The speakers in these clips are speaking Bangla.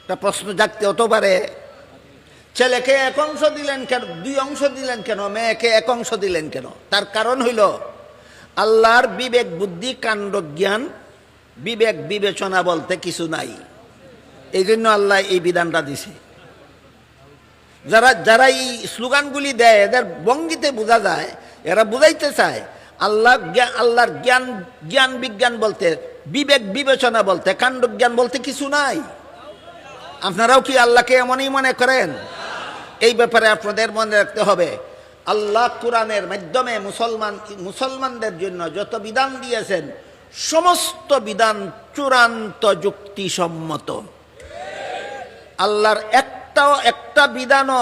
একটা প্রশ্ন জাগতে হতে পারে, ছেলেকে এক অংশ দিলেন কেন, দুই অংশ দিলেন কেন, মেয়েকে এক অংশ দিলেন কেন? তার কারণ হইল আল্লাহর বিবেক বুদ্ধি কাণ্ড জ্ঞান বিবেক বিবেচনা বলতে কিছু নাই। এই জন্য আল্লাহ এই বিধানটা দিছে। যারা এই স্লোগানগুলি দেয় এদের ভঙ্গিতে বোঝা যায় এরা বুঝাইতে চায় আল্লাহর জ্ঞান বিজ্ঞান বলতে, বিবেক বিবেচনা বলতে, কাণ্ড জ্ঞান বলতে কিছু নাই। আপনারাও কি আল্লাহকে এমনই মনে করেন? এই ব্যাপারে আপনাদের মনে রাখতে হবে, আল্লাহ কোরআনের মাধ্যমে মুসলমানদের জন্য যত বিধান দিয়েছেন সমস্ত বিধান চূড়ান্ত যুক্তিসম্মত। আল্লাহর একটা বিধানও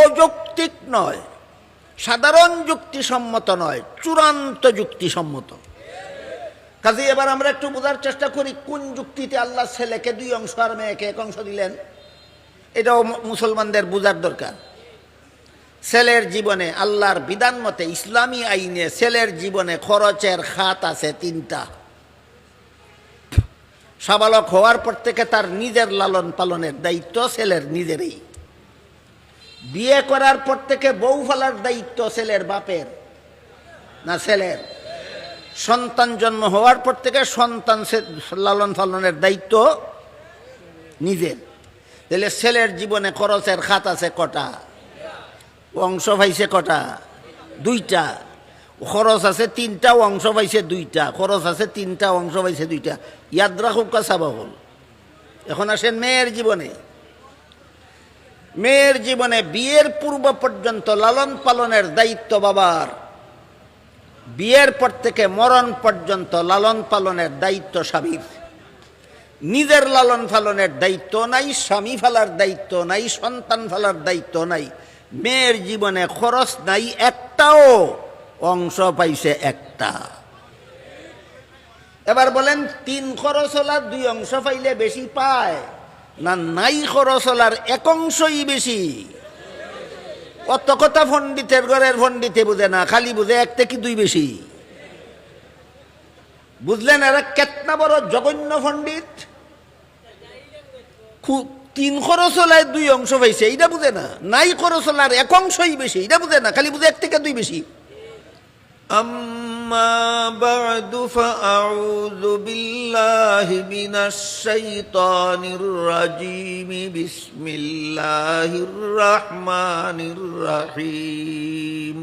অযৌক্তিক নয়, সাধারণ যুক্তিসম্মত নয়, চূড়ান্ত যুক্তিসম্মত। কাজে এবার আমরা একটু বোঝার চেষ্টা করি কোন যুক্তিতে আল্লাহ ছেলেকে দুই অংশ আর মেয়েকে এক অংশ দিলেন। এটাও মুসলমানদের বোঝার দরকার। ছেলের জীবনে আল্লাহর বিধান মতে ইসলামী আইনে ছেলের জীবনে খরচের খাত আছে তিনটা। সাবালক হওয়ার পর থেকে তার নিজের লালন পালনের দায়িত্ব ছেলের নিজেরই। বিয়ে করার পর থেকে বউ ফেলার দায়িত্ব ছেলের বাপের না ছেলের? সন্তান জন্ম হওয়ার পর থেকে সন্তান লালন পালনের দায়িত্ব নিজের। তাহলে ছেলের জীবনে খরচের খাত আছে কটা? অংশ পাইছে কটা? দুইটা। খরচ আছে তিনটা, অংশ পাইছে দুইটা। খরচ আছে তিনটা, অংশ পাইছে দুইটা। ইয়াদ রাখুক কাসাবাহুল। এখন আসেন মেয়ের জীবনে। মেয়ের জীবনে বিয়ের পূর্ব পর্যন্ত লালন পালনের দায়িত্ব বাবার, বিয়ের পর থেকে মরণ পর্যন্ত লালন পালনের দায়িত্ব স্বামীর। নিজের লালন পালনের দায়িত্ব নাই, স্বামী ফেলার দায়িত্ব নাই, সন্তান ফেলার দায়িত্ব নাই। মেয়ের জীবনে খরচ নাই একটাও, অংশ পাইছে একটা। এবার বলেন তিন খরচ হলার দুই অংশ পাইলে বেশি পায় না নাই খরচ হলার এক অংশই বেশি? অত কথা পণ্ডিতের ঘরের পণ্ডিতে বুঝে না, খালি বুঝে এক থেকে দুই বেশি। বুঝলেন এরা কেতনা বড় জঘন্য পণ্ডিত? তিন খরচ হলায় দুই অংশ পাইছে এইটা বুঝে না, নাই খরচ হলার এক অংশই বেশি এইটা বুঝে না, খালি বুঝে এক থেকে দুই বেশি। আম্মা বা'দু ফাআউযু বিল্লাহি মিনাশ শাইতানির রাজীম। বিসমিল্লাহির রাহমানির রাহিম।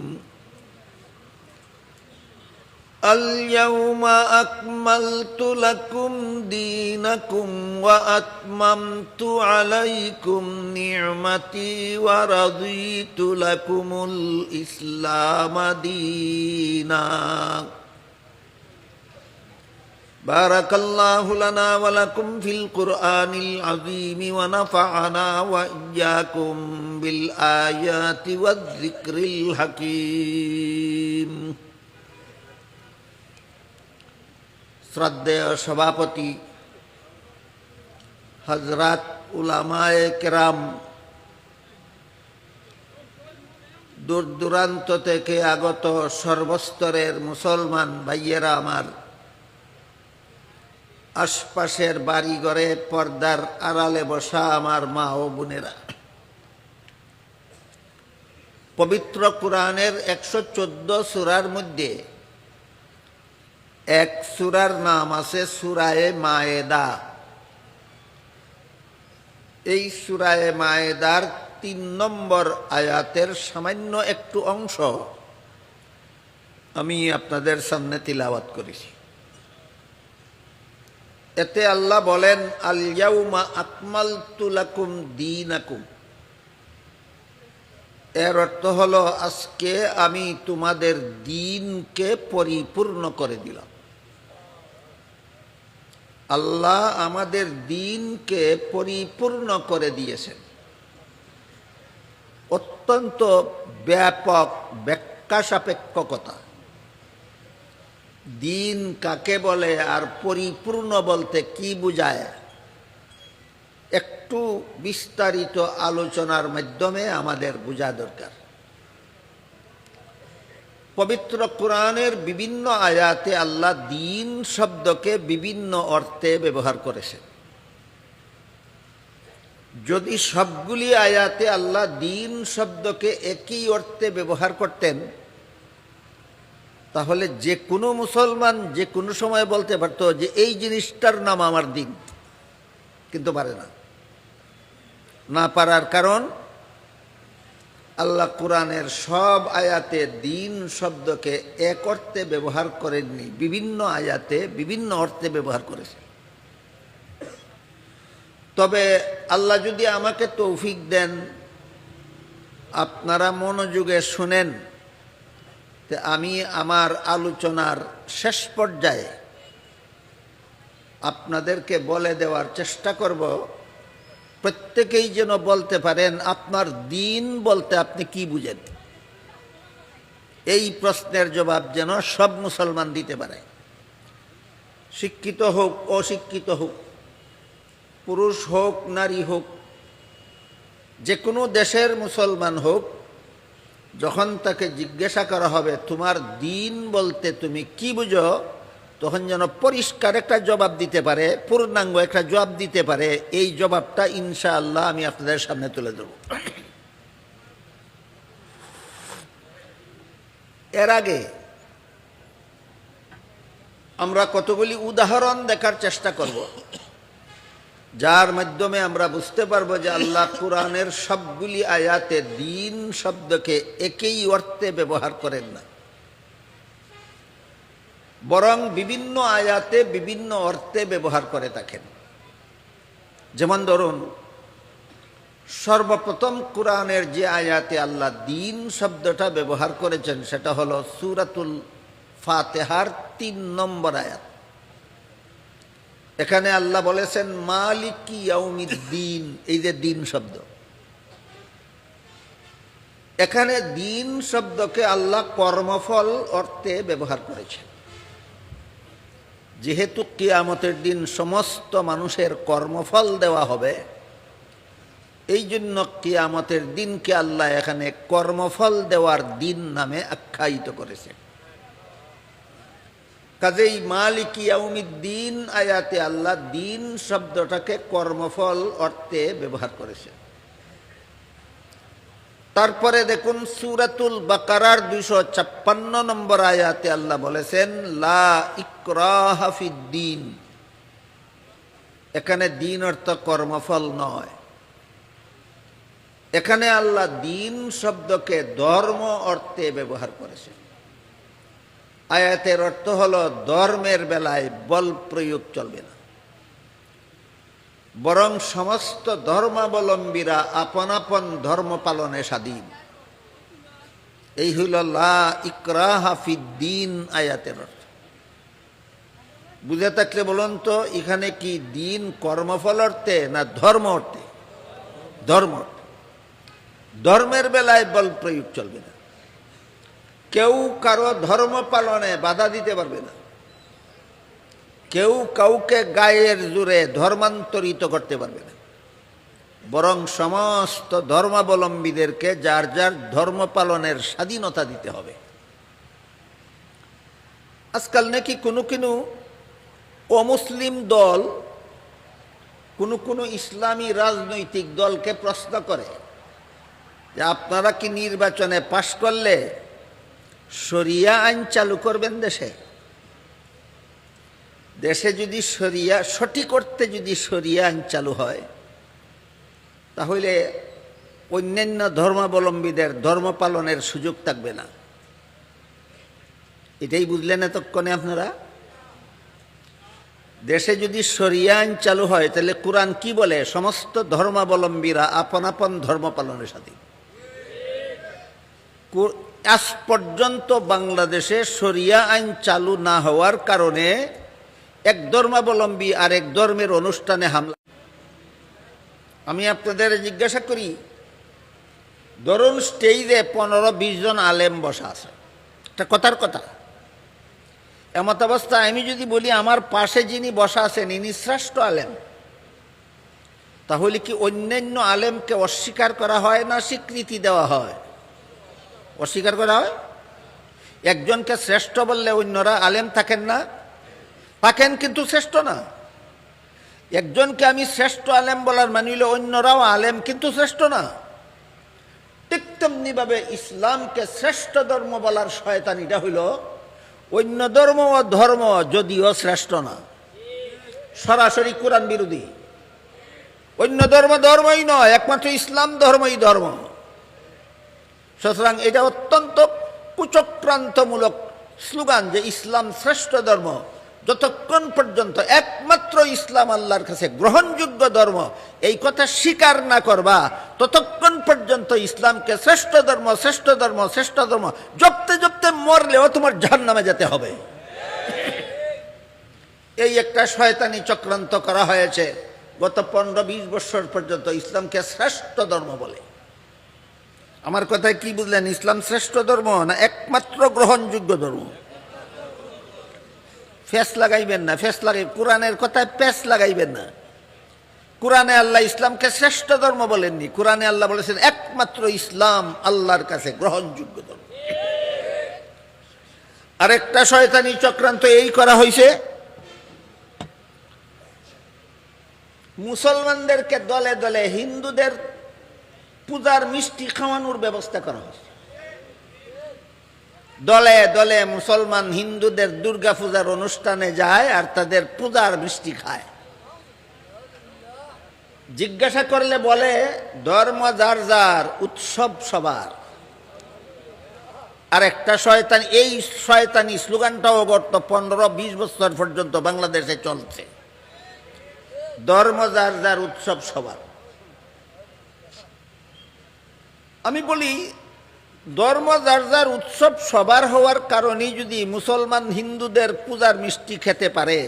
اليوم أكملت لكم دينكم وأتممت عليكم نعمتي ورضيت لكم الإسلام دينا. بارك الله لنا ولكم في القرآن العظيم ونفعنا وإياكم بالآيات والذكر الحكيم. শ্রদ্ধেয় সভাপতি, হযরত উলামায়ে কেরাম, দূর দূরান্ত থেকে আগত সর্বস্তরের মুসলমান ভাইয়েরা আমার, আশপাশের বাড়িঘরে পর্দার আড়ালে বসা আমার মা ও বোনেরা, পবিত্র কোরআনের 114 সূরার মধ্যে এক সূরার নাম আছে সূরায়ে মায়েদা। এই সূরায়ে মায়েদার 3 নম্বর আয়াতের সামান্য একটু অংশ আমি আপনাদের সামনে তিলাওয়াত করেছি। এতে আল্লাহ বলেন, আল ইয়াউমা আকমালতু লাকুম দীনাকুম। এর অর্থ হলো আজকে আমি তোমাদের দ্বীনকে পরিপূর্ণ করে দিলাম। আল্লাহ আমাদের দ্বীনকে পরিপূর্ণ করে দিয়েছেন। অত্যন্ত ব্যাপক ব্যাখ্যা সাপেক্ষ কথা। দ্বীন কাকে বলে আর পরিপূর্ণ বলতে কি বোঝায়, একটু বিস্তারিত আলোচনার মাধ্যমে আমাদের বোঝা দরকার। পবিত্র কোরআনের বিভিন্ন আয়াতে আল্লাহ দ্বীন শব্দকে বিভিন্ন অর্থে ব্যবহার করেছেন। যদি সবগুলি আয়াতে আল্লাহ দিন শব্দকে একই অর্থে ব্যবহার করতেন, তাহলে যে কোনো মুসলমান যে কোনো সময় বলতে পারতো যে এই জিনিসটার নাম আমার দিন, কিন্তু পারে না। না পারার কারণ আল্লাহ কোরআনের সব আয়াতে দিন শব্দকে এক অর্থে ব্যবহার করেননি, বিভিন্ন আয়াতে বিভিন্ন অর্থে ব্যবহার করেছে। তবে আল্লাহ যদি আমাকে তৌফিক দেন, আপনারা মনোযোগে শুনেন, তে আমি আমার আলোচনার শেষ পর্যায়ে আপনাদেরকে বলে দেওয়ার চেষ্টা করব, প্রত্যেকেই যেন বলতে পারেন আপনার দিন বলতে আপনি কি বুঝেন। এই প্রশ্নের জবাব যেন সব মুসলমান দিতে পারে, শিক্ষিত হোক অশিক্ষিত হোক, পুরুষ হোক নারী হোক, যে কোনো দেশের মুসলমান হোক, যখন তাকে জিজ্ঞাসা করা হবে তোমার দিন বলতে তুমি কি বুঝো, তখন যেন পরিষ্কার একটা জবাব দিতে পারে, পূর্ণাঙ্গ একটা জবাব দিতে পারে। এই জবাবটা ইনশাআল্লাহ আমি আপনাদের সামনে তুলে দেব। এর আগে আমরা কতগুলি উদাহরণ দেখার চেষ্টা করব, যার মাধ্যমে আমরা বুঝতে পারবো যে আল্লাহ কোরআনের সবগুলি আয়াতে দিন শব্দকে একই অর্থে ব্যবহার করেন না, বরং বিভিন্ন আয়াতে বিভিন্ন অর্থে ব্যবহার করে থাকেন। যেমন ধরুন, সর্বপ্রথম কোরআনের যে আয়াতে আল্লাহ দিন শব্দটা ব্যবহার করেছেন সেটা হলো সূরাতুল ফাতিহার ৩ নম্বর আয়াত। এখানে আল্লাহ বলেছেন মালিকি ইয়াউমিদ্দিন, এই যে দিন শব্দ, এখানে দিন শব্দকে আল্লাহ কর্মফল অর্থে ব্যবহার করেছেন। যেহেতু কিয়ামতের দিন সমস্ত মানুষের কর্মফল দেওয়া হবে, এই জন্য কিয়ামতের দিনকে আল্লাহ এখানে কর্মফল দেওয়ার দিন নামে আখ্যায়িত করেছেন। কাজেই মালিকি ইয়াউমিদ্দিন আয়াতে আল্লাহ দিন শব্দটাকে কর্মফল অর্থে ব্যবহার করেছেন। তারপরে দেখুন সূরাতুল বাকারার ২৫৬ নম্বর আয়াতে আল্লাহ বলেছেন লা ইকরাহা ফিদ্দিন, এখানে দিন অর্থ কর্মফল নয়, এখানে আল্লাহ দিন শব্দকে ধর্ম অর্থে ব্যবহার করেছেন। আয়াতের অর্থ হলো ধর্মের বেলায় বল প্রয়োগ চলবে না, বরং সমস্ত ধর্মাবলম্বীরা আপন আপন ধর্ম পালনে স্বাধীন। এই হইল লা ইকরাহা ফিদ্দিন আয়াতের অর্থ। বুঝে থাকলে বলুন তো, এখানে কি দিন কর্মফল অর্থে না ধর্ম অর্থে? ধর্ম অর্থে। ধর্মের বেলায় বল প্রয়োগ চলবে না, কেউ কারো ধর্ম পালনে বাধা দিতে পারবে না, কেউ কাউকে গায়ের জোরে ধর্মান্তরিত করতে পারবে না, বরং সমস্ত ধর্মাবলম্বীদেরকে যার যার ধর্ম পালনের স্বাধীনতা দিতে হবে। আজকাল নাকি কোনো অমুসলিম দল কোনো ইসলামী রাজনৈতিক দলকে প্রশ্ন করে যে আপনারা কি নির্বাচনে পাশ করলে শরিয়া আইন চালু করবেন দেশে? দেশে যদি শরিয়া সঠিক অর্থে যদি শরিয়া আইন চালু হয়, তাহলে অন্যান্য ধর্মাবলম্বীদের ধর্ম পালনের সুযোগ থাকবে না। এটাই বুঝলেন এতক্ষণে আপনারা? দেশে যদি শরিয়া আইন চালু হয়, তাহলে কোরআন কি বলে? সমস্ত ধর্মাবলম্বীরা আপন আপন ধর্ম পালনের স্বাধীন। আজ পর্যন্ত বাংলাদেশে শরিয়া আইন চালু না হওয়ার কারণে এক ধর্মাবলম্বী আর এক ধর্মের অনুষ্ঠানে হামলা। আমি আপনাদের জিজ্ঞাসা করি, ধরুন স্টেজে 15-20 জন আলেম বসা আছে, একটা কথার কথা। এমত অবস্থায় আমি যদি বলি আমার পাশে যিনি বসা আছেন ইনি শ্রেষ্ঠ আলেম, তাহলে কি অন্যান্য আলেমকে অস্বীকার করা হয় না স্বীকৃতি দেওয়া হয়? অস্বীকার করা হয়। একজনকে শ্রেষ্ঠ বললে অন্যরা আলেম থাকেন না? থাকেন, কিন্তু শ্রেষ্ঠ না। একজনকে আমি শ্রেষ্ঠ আলেম বলার মানিলে অন্যরাও আলেম কিন্তু শ্রেষ্ঠ না। ঠিক তেমনিভাবে ইসলামকে শ্রেষ্ঠ ধর্ম বলার শয়তানিটা হইল অন্য ধর্ম ও ধর্ম যদিও শ্রেষ্ঠ না, সরাসরি কোরআন বিরোধী। অন্য ধর্ম ধর্মই নয়, একমাত্র ইসলাম ধর্মই ধর্ম। সুতরাং এটা অত্যন্ত কুচক্রান্তমূলক স্লোগান যে ইসলাম শ্রেষ্ঠ ধর্ম। যতক্ষণ পর্যন্ত একমাত্র ইসলাম আল্লাহর কাছে গ্রহণযোগ্য ধর্ম এই কথা স্বীকার না করবা, ততক্ষণ পর্যন্ত ইসলামকে শ্রেষ্ঠ ধর্ম শ্রেষ্ঠ ধর্ম শ্রেষ্ঠ ধর্ম জপতে জপতে মরলেও তোমার জাহান্নামে যেতে হবে। এই একটা শয়তানি চক্রান্ত করা হয়েছে গত 15-20 বছর পর্যন্ত ইসলামকে শ্রেষ্ঠ ধর্ম বলে। আমার কথায় কি বুঝলেন? ইসলাম শ্রেষ্ঠ ধর্ম না একমাত্র গ্রহণযোগ্য ধর্ম? ফেস লাগাইবেন না, ফেস লাগাই কোরআনের কথায় পেস লাগাইবেন না। কোরআনে আল্লাহ ইসলামকে শ্রেষ্ঠ ধর্ম বলেননি, কোরআনে আল্লাহ বলেছেন একমাত্র ইসলাম আল্লাহর কাছে গ্রহণযোগ্য ধর্ম। আরেকটা শয়তানি চক্রান্ত এই করা হয়েছে, মুসলমানদেরকে দলে দলে হিন্দুদের পূজার মিষ্টি খাওয়ানোর ব্যবস্থা করা হয়েছে। দলে দলে মুসলমান হিন্দুদের দুর্গা পূজার অনুষ্ঠানে যায় আর তাদের পূজার মিষ্টি খায়। জিজ্ঞাসা করলে বলে ধর্ম যার যার, উৎসব সবার। আর একটা শয়তান, এই শয়তানি স্লোগানটাও গত 15-20 বছর পর্যন্ত বাংলাদেশে চলছে, ধর্ম যার যার, উৎসব সবার। আমি বলি ধর্ম যার যার, উৎসব সবার হওয়ার কারণেই যদি মুসলমান হিন্দুদের পূজার মিষ্টি খেতে পারে,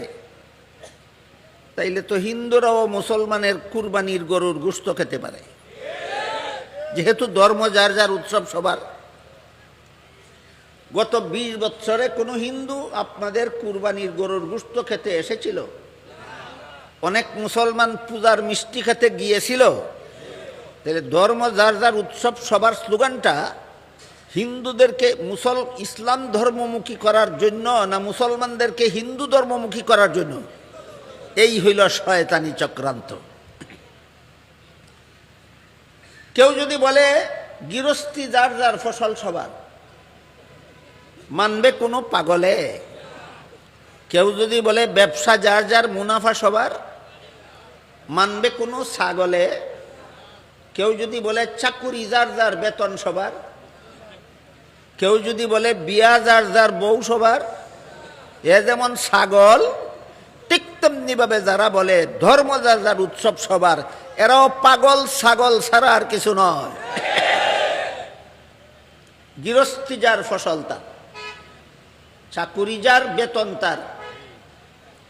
তাইলে তো হিন্দুরাও মুসলমানের কুরবানির গরুর গোশত খেতে পারে, যেহেতু ধর্ম যার যার, উৎসব সবার। গত 20 বছরে কোনো হিন্দু আপনাদের কুরবানির গরুর গোশত খেতে এসেছিল? অনেক মুসলমান পূজার মিষ্টি খেতে গিয়েছিল। তাহলে ধর্ম যার যার, উৎসব সবার স্লোগানটা হিন্দুদেরকে ইসলাম ধর্মমুখী করার জন্য না মুসলমানদেরকে হিন্দু ধর্মমুখী করার জন্য? এই হইল শয়তানি চক্রান্ত। কেউ যদি বলে গৃহস্থী যার যার, ফসল সবার, মানবে কোনো পাগলে? কেউ যদি বলে ব্যবসা যার যার, মুনাফা সবার, মানবে কোনো ছাগলে? কেউ যদি বলে চাকুরি যার যার, বেতন সবার, কেউ যদি বলে বিয়া যার যার, বউ সবার, এ যেমন ছাগল, ঠিক তেমনিভাবে যারা বলে ধর্ম যার যার, উৎসব সবার, এরাও পাগল ছাগল ছাড়া আর কিছু নয়। গৃহস্থী যার, ফসল তার, চাকুরি যার, বেতন তার,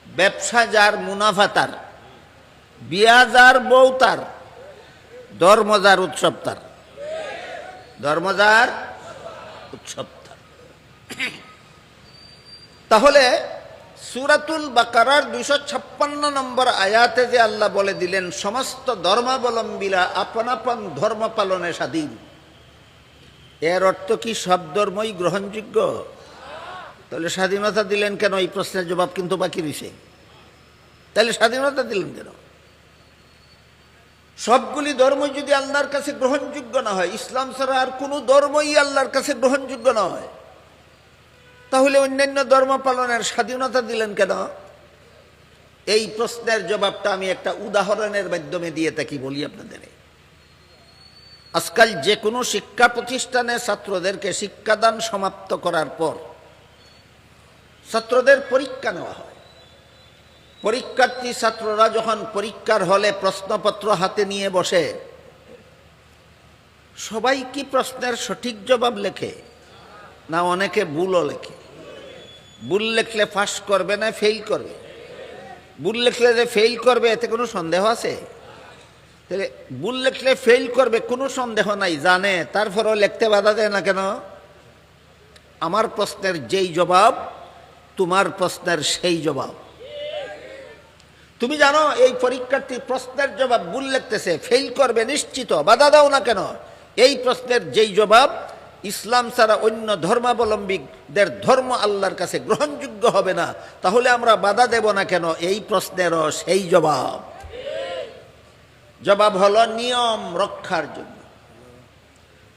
ব্যবসা যার, মুনাফা তার, বিয়া যার, বউ তার, ধর্ম যার, উৎসব তার, ধর্ম যার, উৎসব তার। তাহলে সূরাতুল বাকারার 256 নম্বর আয়াতে যে আল্লাহ বলে দিলেন সমস্ত ধর্মাবলম্বীরা আপন আপন ধর্ম পালনে স্বাধীন, এর অর্থ কি সব ধর্মই গ্রহণযোগ্য? তাহলে স্বাধীনতা দিলেন কেন? এই প্রশ্নের জবাব কিন্তু বাকি রয়েছে। তাহলে স্বাধীনতা দিলেন কেন? সবগুলি ধর্ম যদি আল্লাহর কাছে গ্রহণযোগ্য না হয়, ইসলাম ছাড়া আর কোনো ধর্মই আল্লাহর কাছে গ্রহণযোগ্য নয়, তাহলে অন্যান্য ধর্ম পালনের স্বাধীনতা দিলেন কেন? এই প্রশ্নের জবাবটা আমি একটা উদাহরণের মাধ্যমে দিয়ে থাকি, বলি আপনাদের। আজকাল যে কোনো শিক্ষা প্রতিষ্ঠানে ছাত্রদেরকে শিক্ষাদান সমাপ্ত করার পর ছাত্রদের পরীক্ষা নেওয়া হয়। পরীক্ষার্থী ছাত্ররা যখন পরীক্ষার হলে প্রশ্নপত্র হাতে নিয়ে বসে, সবাই কি প্রশ্নের সঠিক জবাব লেখে? না অনেকে ভুলও লেখে? ভুল লেখলে পাস করবে না ফেল করবে? ভুল লেখলে যে ফেল করবে এতে কোনো সন্দেহ আছে? তাহলে ভুল লেখলে ফেল করবে কোনো সন্দেহ নাই, জানে, তারপরেও লিখতে বাধা দেয় না কেন? আমার প্রশ্নের যেই জবাব তোমার প্রশ্নের সেই জবাব। তুমি জানো এই পরীক্ষার্থী প্রশ্নের জবাব ভুল লিখতেছে, ফেল করবে নিশ্চিত, বাধা দাও না কেন? এই প্রশ্নের যেই জবাব ইসলাম ছাড়া অন্য ধর্মাবলম্বীদের ধর্ম আল্লাহর কাছে গ্রহণযোগ্য হবে না, তাহলে আমরা বাধা দেব না কেন? এই প্রশ্নেরও সেই জবাব হলো নিয়ম রক্ষার জন্য।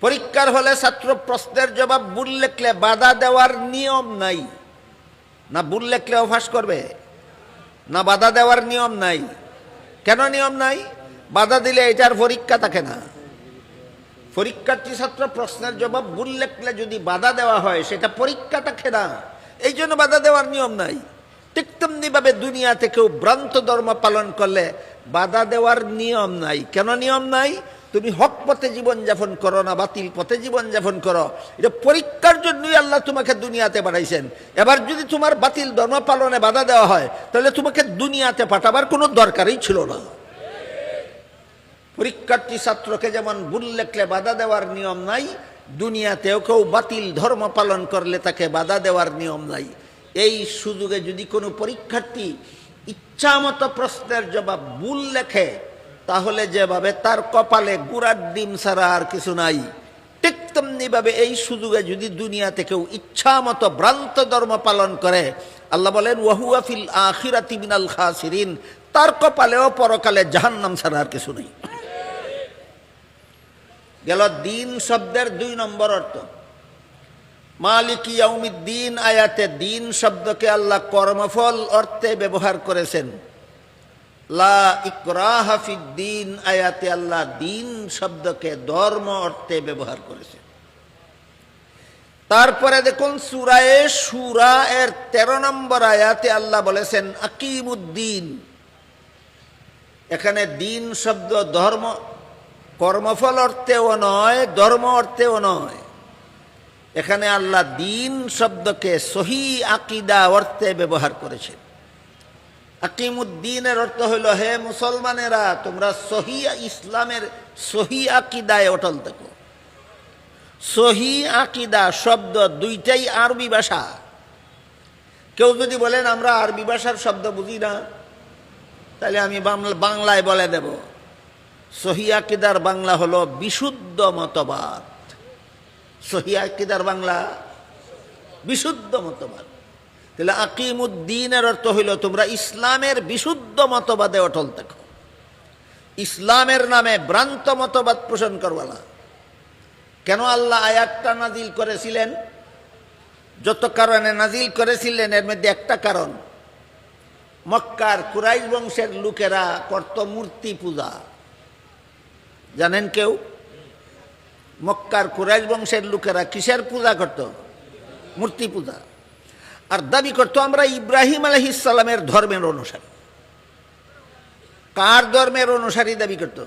পরীক্ষার হলে ছাত্র প্রশ্নের জবাব ভুল লেখলে বাধা দেওয়ার নিয়ম নাই। না ভুল লেখলেও ফাঁস করবে, না বাধা দেওয়ার নিয়ম নাই। কেন নিয়ম নাই? বাধা দিলে এটার পরীক্ষা থাকে না। পরীক্ষার্থী ছাত্র প্রশ্নের জবাব ভুল লেখলে যদি বাধা দেওয়া হয় সেটা পরীক্ষা থাকে না, এই জন্য বাধা দেওয়ার নিয়ম নাই। ঠিক তেমনিভাবে দুনিয়াতে কেউ ভ্রান্ত ধর্ম পালন করলে বাধা দেওয়ার নিয়ম নাই। কেন নিয়ম নাই? তুমি হক পথে জীবনযাপন করো না বাতিল পথে জীবনযাপন করো, এটা পরীক্ষার জন্যই আল্লাহ তোমাকে দুনিয়াতে পাঠাইছেন। এবার যদি তোমার বাতিল ধর্ম পালনে বাধা দেওয়া হয় তাহলে তোমাকে দুনিয়াতে পাঠাবার কোনো দরকারই ছিল না। পরীক্ষার্থী ছাত্রকে যেমন ভুল লেখলে বাধা দেওয়ার নিয়ম নাই, দুনিয়াতেও কেউ বাতিল ধর্ম পালন করলে তাকে বাধা দেওয়ার নিয়ম নাই। এই সুযোগে যদি কোনো পরীক্ষার্থী ইচ্ছামতো প্রশ্নের জবাব ভুল লেখে তাহলে যেভাবে তার কপালে গুড়ার ডিম ছাড়া আর কিছু নাই, ঠিক তেমনিভাবে এই সুযোগে যদি দুনিয়াতে কেউ ইচ্ছামতো ভ্রান্ত ধর্ম পালন করে, আল্লাহ বলেন ওয়াহুয়া ফিল আখিরাতি মিনাল খাসিরিন, তার কপালেও পরকালে জাহান্নাম ছাড়া আর কিছু নেই। গেল দিন শব্দের 2 নম্বর অর্থ। মালিক ইয়াউমিদ্দিন আয়াতে দিন শব্দকে আল্লাহ কর্মফল অর্থে ব্যবহার করেছেন। লা ইকরাহা ফিদ্দিন আয়াতে আল্লাহ দিন শব্দকে ধর্ম অর্থে ব্যবহার করেছেন। তারপরে দেখুন সূরা শূরা এর 13 নম্বর আয়াতে আল্লাহ বলেছেন আকিমুদ্দিন। এখানে দিন শব্দ ধর্ম কর্মফল অর্থেও নয়, ধর্ম অর্থেও নয়। এখানে আল্লাহ দিন শব্দকে সহি আকীদা অর্থে ব্যবহার করেছেন। আকিমুদ্দিনের অর্থ হইল হে মুসলমানেরা তোমরা সহি ইসলামের সহি আকীদায় অটল থাকো। সহি আকীদা শব্দ দুইটাই আরবি ভাষা। কেউ যদি বলেন আমরা আরবি ভাষার শব্দ বুঝি না, তাহলে আমি বাংলায় বলে দেব, সহি আকীদার বাংলা হলো বিশুদ্ধ মতবাদ। সহি আকীদার বাংলা বিশুদ্ধ মতবাদ। তাহলে আকিমুদ্দিনের অর্থ হইল তোমরা ইসলামের বিশুদ্ধ মতবাদে অটল থাকো, ইসলামের নামে ভ্রান্ত মতবাদ পোষণ করবা না। কেন আল্লাহ আয়াতটা নাজিল করেছিলেন? যত কারণে নাজিল করেছিলেন এর মধ্যে একটা কারণ, মক্কার কুরাইশ বংশের লোকেরা করত মূর্তি পূজা। জানেন কেউ? মক্কার কুরাইশ বংশের লোকেরা কিসের পূজা করত? মূর্তি পূজা। আর দাবি করত আমরা ইব্রাহিম আলাইহিস সালামের ধর্মের অনুসারী। কার ধর্মের অনুসারী দাবি করত?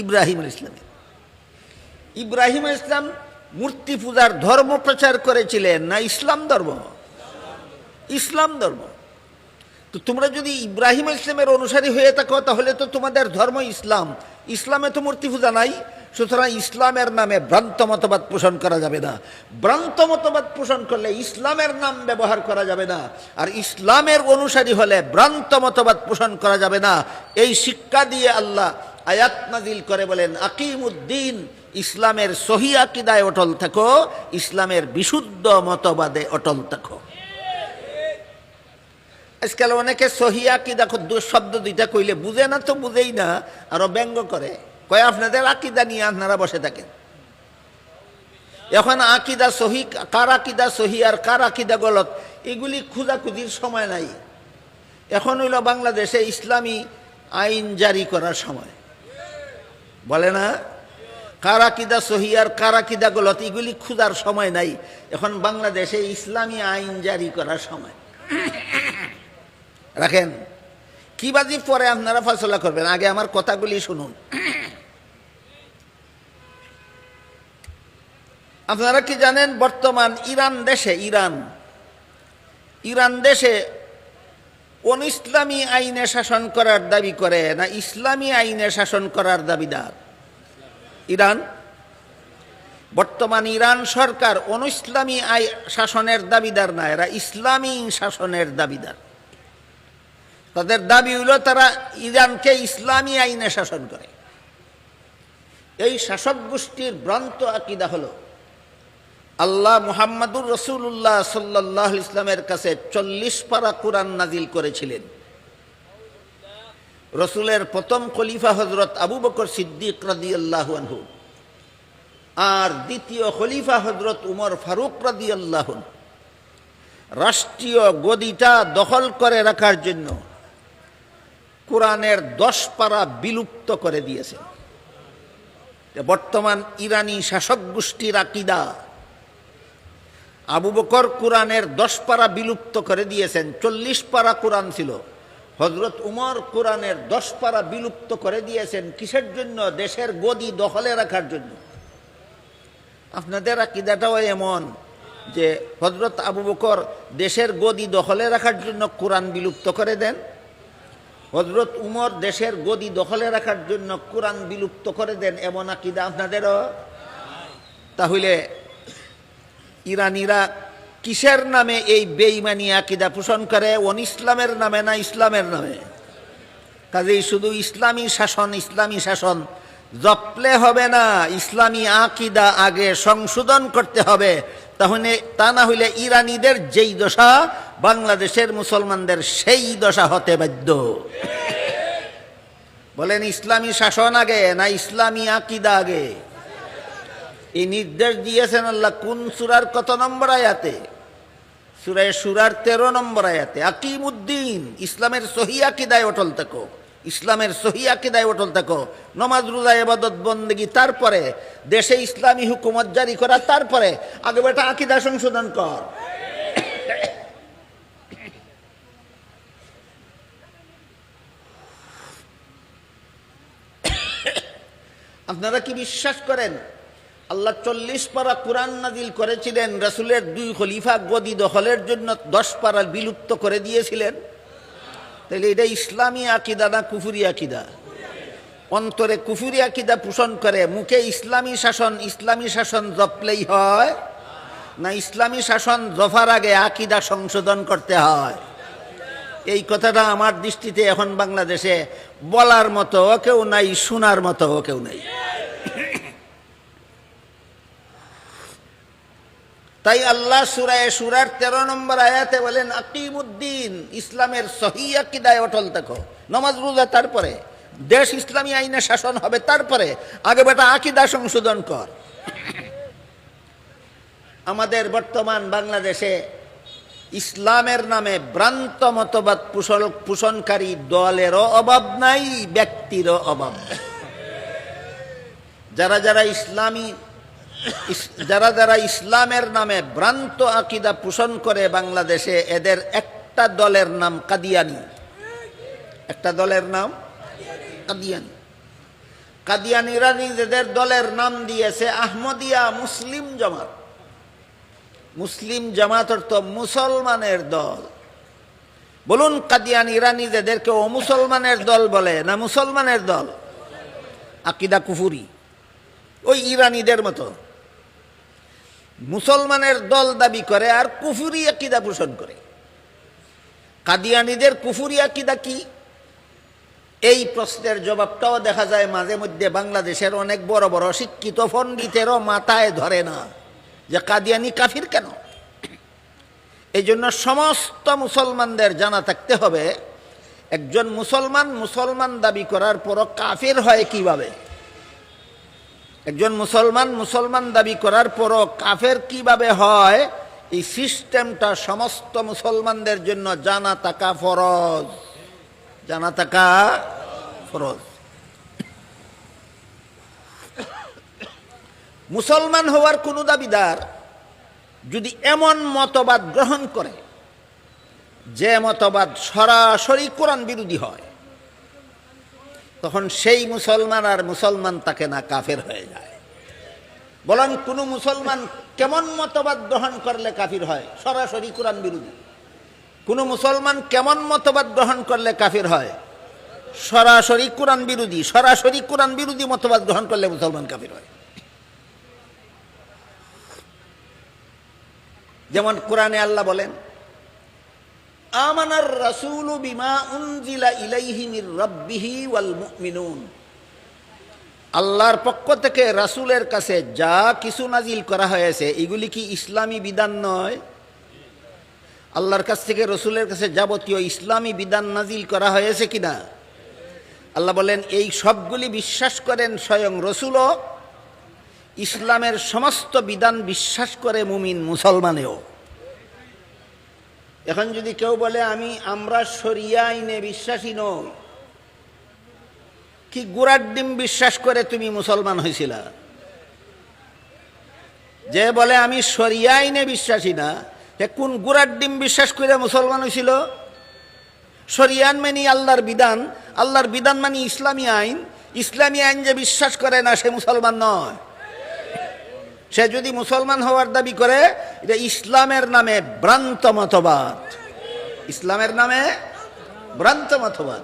ইব্রাহিম আলাইহিস সালামের। ইব্রাহিম আলাইহিস সালাম মূর্তি পূজার ধর্ম প্রচার করেছিলেন না ইসলাম ধর্ম? ইসলাম ধর্ম। তো তোমরা যদি ইব্রাহিম আলাইহিস সালামের অনুসারী হয়ে থাকো তাহলে তো তোমাদের ধর্ম ইসলাম। ইসলামে তো মূর্তি পূজা নাই, সুতরাং ইসলামের নামে ভ্রান্ত মতবাদ পোষণ করা যাবে না। ভ্রান্ত মতবাদ পোষণ করলে ইসলামের নাম ব্যবহার করা যাবে না, আর ইসলামের অনুসারী হলে ভ্রান্ত মতবাদ পোষণ করা যাবে না। এই শিক্ষা দিয়ে আল্লাহ আয়াত নাজিল করে বলেন আকিমুদ্দিন, ইসলামের সহি আকীদায় অটল থাকো, ইসলামের বিশুদ্ধ মতবাদে অটল থাকো। আজকাল অনেকে সহি আকীদা শব্দ দুইটা কইলে বুঝে না, তো বুঝেই না, আরো ব্যঙ্গ করে, কয় আপনাদের আকীদা নিয়ে আপনারা বসে থাকেন। এখন আকীদা সহি, কার আকীদা সহি আর কার আকীদা গলত, এগুলি খোঁজাখুঁজির সময় নাই। এখন হইল বাংলাদেশে ইসলামী আইন জারি করার সময়, বলে না? কার আকীদা সহি আর কার আকীদা গলত এগুলি খোঁজার সময় নাই। এখন বাংলাদেশে ইসলামী আইন জারি করার সময়। রাখেন কি বাজি, পরে আপনারা ফয়সালা করবেন, আগে আমার কথাগুলি শুনুন। আপনারা কি জানেন বর্তমান ইরান দেশে অনিসলামী আইনে শাসন করার দাবি করে না ইসলামী আইনে শাসন করার দাবিদার? ইরান, বর্তমান ইরান সরকার অনিসলামী শাসনের দাবিদার না, এরা ইসলামী শাসনের দাবিদার। তাদের দাবি হইল তারা ইরানকে ইসলামী আইনে শাসন করে। এই শাসক গোষ্ঠীর ভ্রান্ত আকীদা হলো আল্লাহ মুহাম্মাদুর রাসূলুল্লাহ সাল্লাল্লাহু আলাইহি ইসলামের কাছে 40 পারা কোরআন নাজিল করেছিলেন। রসুলের প্রথম খলিফা হযরত আবু বকর সিদ্দিক রাদিয়াল্লাহু আনহু, আর দ্বিতীয় খলিফা হযরত উমর ফারুক রাদিয়াল্লাহু আনহু রাষ্ট্রীয় গদিটা দখল করে রাখার জন্য কোরআনের 10 পারা বিলুপ্ত করে দিয়েছেন। বর্তমান ইরানি শাসক গোষ্ঠীর আকীদা, আবু বকর কোরআনের 10 পারা বিলুপ্ত করে দিয়েছেন। 40 পারা কোরআন ছিল। হযরত উমর কোরআনের 10 পারা বিলুপ্ত করে দিয়েছেন। কিসের জন্য? দেশের গদি দখলে রাখার জন্য। আপনাদের আকীদাটাও এমন যে হযরত আবু বকর দেশের গদি দখলে রাখার জন্য কোরআন বিলুপ্ত করে দেন, হযরত উমর দেশের গদি দখলে রাখার জন্য কোরআন বিলুপ্ত করে দেন, এমন আকীদা আপনাদেরও? তাহলে ইরানিরা কিসের নামে এই বেঈমানি আকীদা পোষণ করে? ইসলামের নামে না ইসলামের নামে? কাজেই শুধু ইসলামী শাসন জপলে হবে না, ইসলামী আকীদা আগে সংশোধন করতে হবে। তাহলে তা না হইলে ইরানিদের যেই দশা বাংলাদেশের মুসলমানদের সেই দশা হতে বাধ্য। বলেন ইসলামী শাসন আগে না ইসলামী আকীদা আগে? এই নির্দেশ দিয়েছেন আল্লাহ কোন সূরার কত নম্বর আয়াতে? সূরা শুরার 13 নম্বর আয়াতে। আকিমুদ্দিন, ইসলামের সহিহ আকীদায় অটল থাকো, ইসলামের সহিহ আকীদায় অটল থাকো। নামাজ রোজা ইবাদত বন্দেগী, তারপরে দেশে ইসলামী হুকুমত জারি করা, তারপরে আগে বেটা আকীদা সংশোধন কর। আপনারা কি বিশ্বাস করেন আল্লাহ 40 পারা কোরআন নাজিল করেছিলেন, রাসূলের 2 খলিফা গদি দখলের জন্য 10 পারা বিলুপ্ত করে দিয়েছিলেন? তাহলে এটা ইসলামী আকীদা না কুফরি আকীদা? অন্তরে কুফরি আকীদা পোষণ করে, মুখে ইসলামী শাসন জপলেই হয় না ইসলামী শাসন জফার আগে আকীদা সংশোধন করতে হয়? এই কথাটা আমার দৃষ্টিতে এখন বাংলাদেশে বলার মতো কেউ নাই, শোনার মতো কেউ নাই। তাই আল্লাহ সূরা শুরার 13 নম্বর আয়াতে বলেন আকিমুদ্দিন, ইসলামের সহিহ আকীদায় অটল থাকো। নামাজ রোজা, তারপরে দেশ ইসলামী আইনে শাসন হবে, তারপরে আগে বেটা আকীদা সংশোধন কর। আমাদের বর্তমান বাংলাদেশে ইসলামের নামে ভ্রান্ত মতবাদ পোষণকারী দলেরও অভাব নাই, ব্যক্তিরও অভাব নাই। যারা ইসলামের নামে ভ্রান্ত আকীদা পোষণ করে বাংলাদেশে, এদের একটা দলের নাম কাদিয়ানি। একটা দলের নাম কাদিয়ানি। কাদিয়ানিরা নিজেদের দলের নাম দিয়েছে আহমদিয়া মুসলিম জামাত। মুসলিম জামাত অর্থ মুসলমানের দল। বলুন, কাদিয়ানিরা নিজেদেরকে ও মুসলমানের দল বলে না মুসলমানের দল? আকীদা কুফরি, ওই ইরানিদের মতো মুসলমানের দল দাবি করে আর কুফরি আকীদা পোষণ করে। কাদিয়ানীদের কুফরি আকীদা কি? এই প্রশ্নের জবাবটাও দেখা যায় মাঝে মধ্যে বাংলাদেশের অনেক বড় বড় শিক্ষিত পণ্ডিতেরও মাথায় ধরে না যে কাদিয়ানি কাফির কেন। এই জন্য সমস্ত মুসলমানদের জানা থাকতে হবে, একজন মুসলমান দাবি করার পরও কাফির হয় কিভাবে। একজন মুসলমান দাবি করার পরও কাফের কিভাবে হয়, এই সিস্টেমটা সমস্ত মুসলমানদের জন্য জানা থাকা ফরজ। জানা থাকা ফরজ। মুসলমান হওয়ার কোন দাবিদার যদি এমন মতবাদ গ্রহণ করে যে মতবাদ সরাসরি কোরআন বিরোধী হয়, তখন সেই মুসলমান আর মুসলমান থাকে না, কাফের হয়ে যায়। বলেন, কোন মুসলমান কেমন মতবাদ গ্রহণ করলে কাফির হয়? সরাসরি কোরআন বিরোধী। কোন মুসলমান কেমন মতবাদ গ্রহণ করলে কাফির হয়? সরাসরি কোরআন বিরোধী। সরাসরি কোরআন বিরোধী মতবাদ গ্রহণ করলে মুসলমান কাফির হয়। যেমন কোরআনে আল্লাহ বলেন, আমানার রাসূলু বিমা উনজিলা ইলাইহি মির রাব্বিহি ওয়াল মুমিনুন। আল্লাহর পক্ষ থেকে রাসূলের কাছে যা কিছু নাজিল করা হয়েছে এগুলি কি ইসলামী বিধান নয়? আল্লাহর কাছ থেকে রসুলের কাছে যাবতীয় ইসলামী বিধান নাজিল করা হয়েছে কিনা? আল্লাহ বলেন এই সবগুলি বিশ্বাস করেন, স্বয়ং রসুলও ইসলামের সমস্ত বিধান বিশ্বাস করে মুমিন মুসলমানেও। এখন যদি কেউ বলে আমরা শরিয়া আইনে বিশ্বাসী নই, কি গুড়ার ডিম বিশ্বাস করে তুমি মুসলমান হয়েছিলা? যে বলে আমি শরিয়া আইনে বিশ্বাসী না, হে কোন গুড়ার ডিম বিশ্বাস করে মুসলমান হয়েছিল? শরিয়ান মানে আল্লাহর বিধান, আল্লাহর বিধান মানে ইসলামী আইন। ইসলামী আইন যে বিশ্বাস করে না সে মুসলমান নয়। সে যদি মুসলমান হওয়ার দাবি করে এটা ইসলামের নামে ভ্রান্ত মতবাদ, ইসলামের নামে ভ্রান্ত মতবাদ।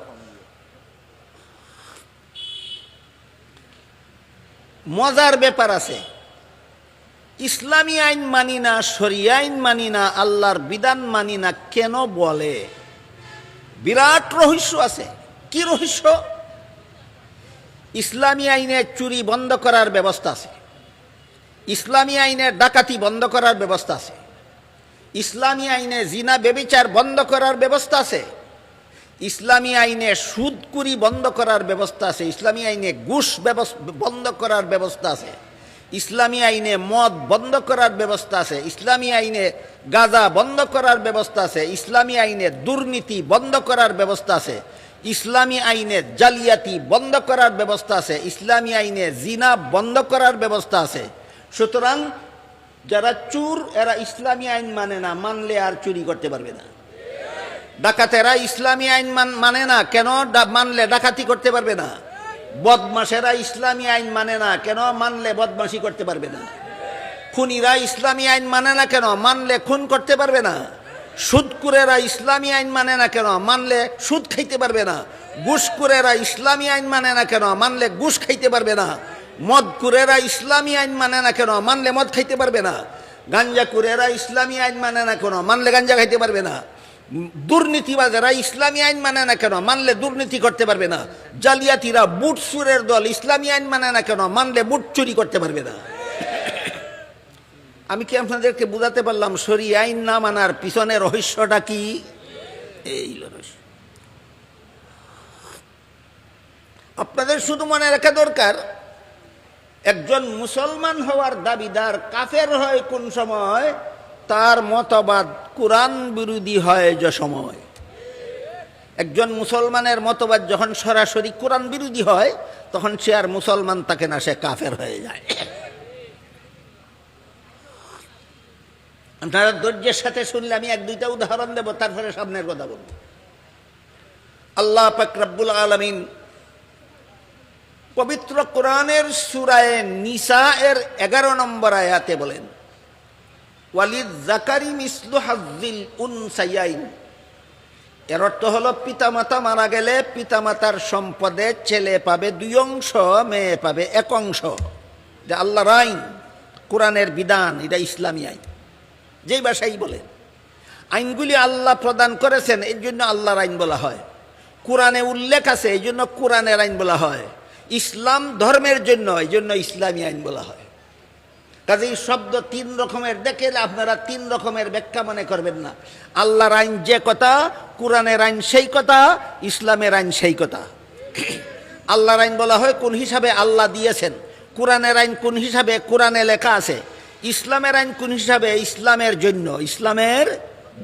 মজার ব্যাপার আছে, ইসলামী আইন মানি না, শরিয়া আইন মানি না, আল্লাহর বিধান মানি না কেন বলে? বিরাট রহস্য আছে। কি রহস্য? ইসলামী আইনে চুরি বন্ধ করার ব্যবস্থা আছে, ইসলামী আইনে ডাকাতি বন্ধ করার ব্যবস্থা আছে, ইসলামী আইনে জিনা ব্যভিচার বন্ধ করার ব্যবস্থা আছে, ইসলামী আইনে সুদকুরি বন্ধ করার ব্যবস্থা আছে, ইসলামী আইনে ঘুষ বন্ধ করার ব্যবস্থা আছে, ইসলামী আইনে মদ বন্ধ করার ব্যবস্থা আছে, ইসলামী আইনে গাঁজা বন্ধ করার ব্যবস্থা আছে, ইসলামী আইনে দুর্নীতি বন্ধ করার ব্যবস্থা আছে, ইসলামী আইনে জালিয়াতি বন্ধ করার ব্যবস্থা আছে, ইসলামী আইনে জিনা বন্ধ করার ব্যবস্থা আছে। সুতরাং যারা চোর এরা ইসলামী আইন মানে না, মানলে আর চুরি করতে পারবে না। ডাকাতেরা ইসলামী আইন মানে না, কেন মানলে ডাকাতি করতে পারবে না। বদমাশেরা ইসলামী আইন মানে না, কেন মানলে বদমাশি করতে পারবে না। খুনিরা ইসলামী আইন মানে না, কেন মানলে খুন করতে পারবে না। সুদকুরেরা ইসলামী আইন মানে না, কেন মানলে সুদ খাইতে পারবে না। ঘুষকুরেরা ইসলামী আইন মানে না, কেন মানলে ঘুষ খাইতে পারবে না। মদকুরেরা ইসলামী আইন মানে না, কেন মানলে মদ খাইতে পারবে না। গাঞ্জাকুরেরা ইসলামী আইন মানে না, কেন মানলে গাঞ্জা খাইতে পারবে না। দুর্নীতিবাজেরা ইসলামী আইন মানে না, কেন মানলে দুর্নীতি করতে পারবে না। জালিয়াতিরা বুট চুরের দল ইসলামী আইন মানে না, কেন মানলে বুট চুরি করতে পারবে না। আমি কি আপনাদেরকে বুঝাতে পারলাম শরিয়া আইন না মানার পিছনে রহস্যটা কি? এই রহস্য আপনাদের শুধু মনে রাখা দরকার, একজন মুসলমান হওয়ার দাবিদার কাফের হয় কোন সময়? তার মতবাদ কোরআন বিরোধী হয় যে সময়। একজন মুসলমানের মতবাদ যখন সরাসরি কোরআন বিরোধী হয় তখন সে আর মুসলমান থাকে না, সে কাফের হয়ে যায়। আপনারা ধৈর্যের সাথে শুনলে আমি এক দুইটা উদাহরণ দেব, তারপরে সামনের কথা বলব। আল্লাহ পাক রব্বুল আলামিন পবিত্র কোরআনের সূরা নিসা এর 11 নম্বর আয়াতে বলেন, ওয়ালিদ জাকারি মিসলু হাজ্জিল উনসায়াইন। এর অর্থ হলো পিতামাতা মারা গেলে পিতামাতার সম্পদে ছেলে পাবে 2 অংশ, মেয়ে পাবে 1 অংশ। যে আল্লাহর আইন, কোরআনের বিধান, এটা ইসলামী আইন। যেই ভাষাই বলেন, আইনগুলি আল্লাহ প্রদান করেছেন, এই জন্য আল্লাহর আইন বলা হয়। কোরআনে উল্লেখ আছে, এই জন্য কোরআনের আইন বলা হয়। ইসলাম ধর্মের জন্য, এই জন্য ইসলামী আইন বলা হয়। কাজেই শব্দ 3 রকমের দেখলে আপনারা 3 রকমের ব্যাখ্যা মনে করবেন না। আল্লাহর আইন যে কথা, কোরআনের আইন সেই কথা, ইসলামের আইন সেই কথা। আল্লাহর আইন বলা হয় কোন হিসাবে আল্লাহ দিয়েছেন, কোরআনের আইন কোন হিসাবে কোরআনে লেখা আছে, ইসলামের আইন কোন হিসাবে ইসলামের জন্য, ইসলামের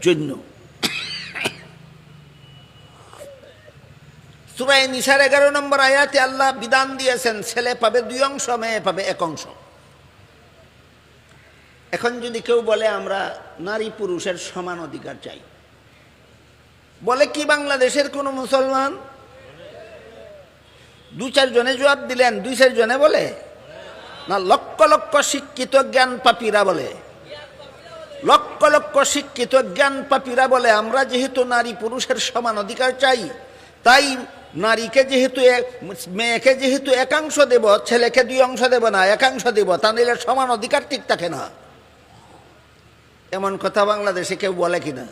জন্য। সূরা নিসার 11 নম্বর আয়াতে আল্লাহ বিধান দিয়েছেন ছেলে পাবে 2 অংশ, মেয়ে পাবে 1 অংশ। এখন যদি কেউ বলে আমরা নারী পুরুষের সমান অধিকার চাই, বলে কি বাংলাদেশের কোন মুসলমান? 2-4 জনে জবাব দিলেন, 2-4 জনে বলে না, লক্ষ লক্ষ শিক্ষিত জ্ঞান পাপীরা বলে। লক্ষ লক্ষ শিক্ষিত জ্ঞান পাপীরা বলে আমরা যেহেতু নারী পুরুষের সমান অধিকার চাই, তাই নারীকে যেহেতু মেয়েকে যেহেতু 1 অংশ দেব, ছেলেকে 2 অংশ দেব না, 1 অংশ দেব, তা নিলে সমান অধিকার ঠিক থাকে না। এমন কথা বাংলাদেশে কেউ বলে কিনা?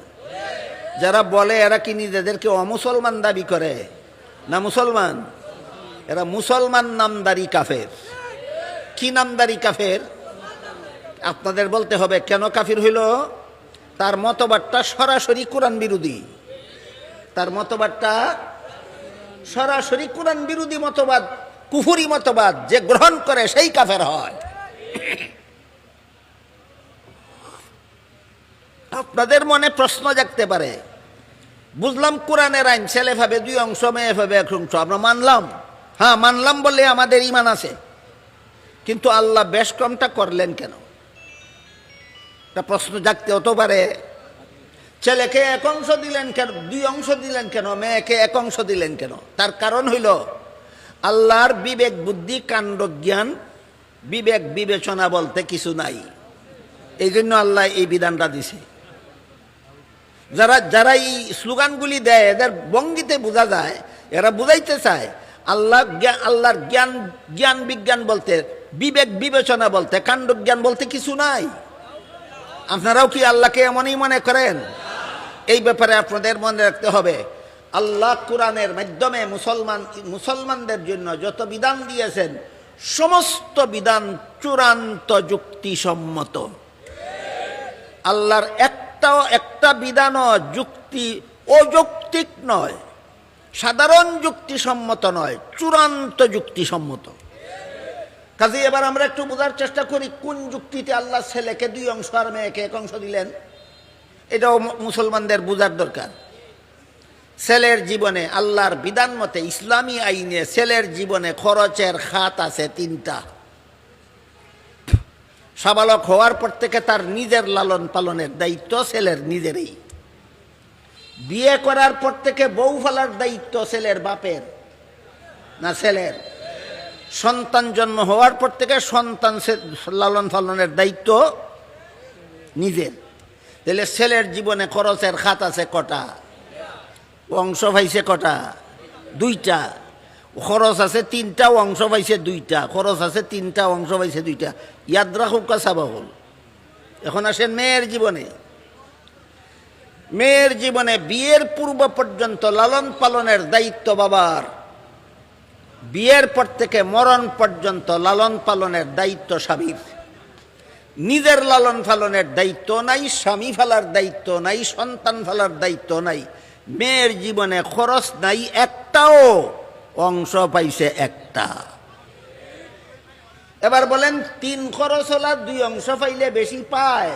যারা বলে এরা কি নিজেদেরকে অমুসলমান দাবি করে না মুসলমান? এরা মুসলমান নামদারি কাফের। কি নামদারি কাফের? আপনাদের বলতে হবে কেন কাফির হইল। তার মতবাদটা সরাসরি কোরআন বিরোধী। তার মতবাদটা সরাসরি কোরআন বিরোধী মতবাদ, কুফরি মতবাদ। যে গ্রহণ করে সেই কাফের হয়। আপনাদের মনে প্রশ্ন জাগতে পারে, বুঝলাম কোরআনের আইন ছেলে ভাবে দুই অংশ, মেয়ে ভাবে এক অংশ, আমরা মানলাম, হ্যাঁ মানলাম বলে আমাদের ঈমান আছে, কিন্তু আল্লাহ বেশ কমটা করলেন কেন? একটা প্রশ্ন জাগতে হতে পারে। ছেলেকে এক অংশ দিলেন কেন, দুই অংশ দিলেন কেন, মেয়েকে এক অংশ দিলেন কেন? তার কারণ হইল আল্লাহর বিবেক বুদ্ধি কাণ্ড জ্ঞান, বিবেক বিবেচনা বলতে কিছু নাই। এই জন্য আল্লাহ এই বিধানটা দিছে। যারা এই স্লোগানগুলি দেয়, এদের ভঙ্গিতে বোঝা যায় এরা বুঝাইতে চায় আল্লাহর জ্ঞান বিজ্ঞান বলতে, বিবেক বিবেচনা বলতে, কাণ্ড জ্ঞান বলতে কিছু নাই। আপনারাও কি আল্লাহকে এমনই মনে করেন? এই ব্যাপারে আপনাদের মনে রাখতে হবে, আল্লাহ কোরআনের মাধ্যমে মুসলমানদের জন্য যত বিধান দিয়েছেন সমস্ত বিধান চূড়ান্ত যুক্তিসম্মত। আল্লাহর একটা বিধানও যুক্তি অযৌক্তিক নয়, সাধারণ যুক্তিসম্মত নয়, চূড়ান্ত যুক্তিসম্মত। কাজে এবার আমরা একটু বোঝার চেষ্টা করি কোন যুক্তিতে আল্লাহ ছেলেকে দুই অংশ আর মেয়েকে এক অংশ দিলেন। এটাও মুসলমানদের বোঝার দরকার। ছেলের জীবনে আল্লাহর বিধান মতে, ইসলামী আইনে ছেলের জীবনে খরচের খাত আছে তিনটা। সাবালক হওয়ার পর থেকে তার নিজের লালন পালনের দায়িত্ব ছেলের নিজেরই। বিয়ে করার পর থেকে বউ ফেলার দায়িত্ব ছেলের বাপের না ছেলের? সন্তান জন্ম হওয়ার পর থেকে সন্তান লালন পালনের দায়িত্ব নিজের। তাহলে ছেলের জীবনে খরচের খাত আছে কটা? অংশ পাইছে কটা? দুইটা। খরচ আছে তিনটা, অংশ পাইছে দুইটা। খরচ আছে তিনটা, অংশ পাইছে দুইটা। ইয়াদ রাখুক কাসাবাহুল। এখন আসেন মেয়ের জীবনে। মেয়ের জীবনে বিয়ের পূর্ব পর্যন্ত লালন পালনের দায়িত্ব বাবার। বিয়ের পর থেকে মরণ পর্যন্ত লালন পালনের দায়িত্ব স্বামীর। নিজের লালন পালনের দায়িত্ব নাই, স্বামী ফেলার দায়িত্ব নাই, সন্তান ফেলার দায়িত্ব নাই। মেয়ের জীবনে খরচ নাই একটাও, অংশ পাইছে একটা। এবার বলেন, তিন খরচ হলার দুই অংশ পাইলে বেশি পায়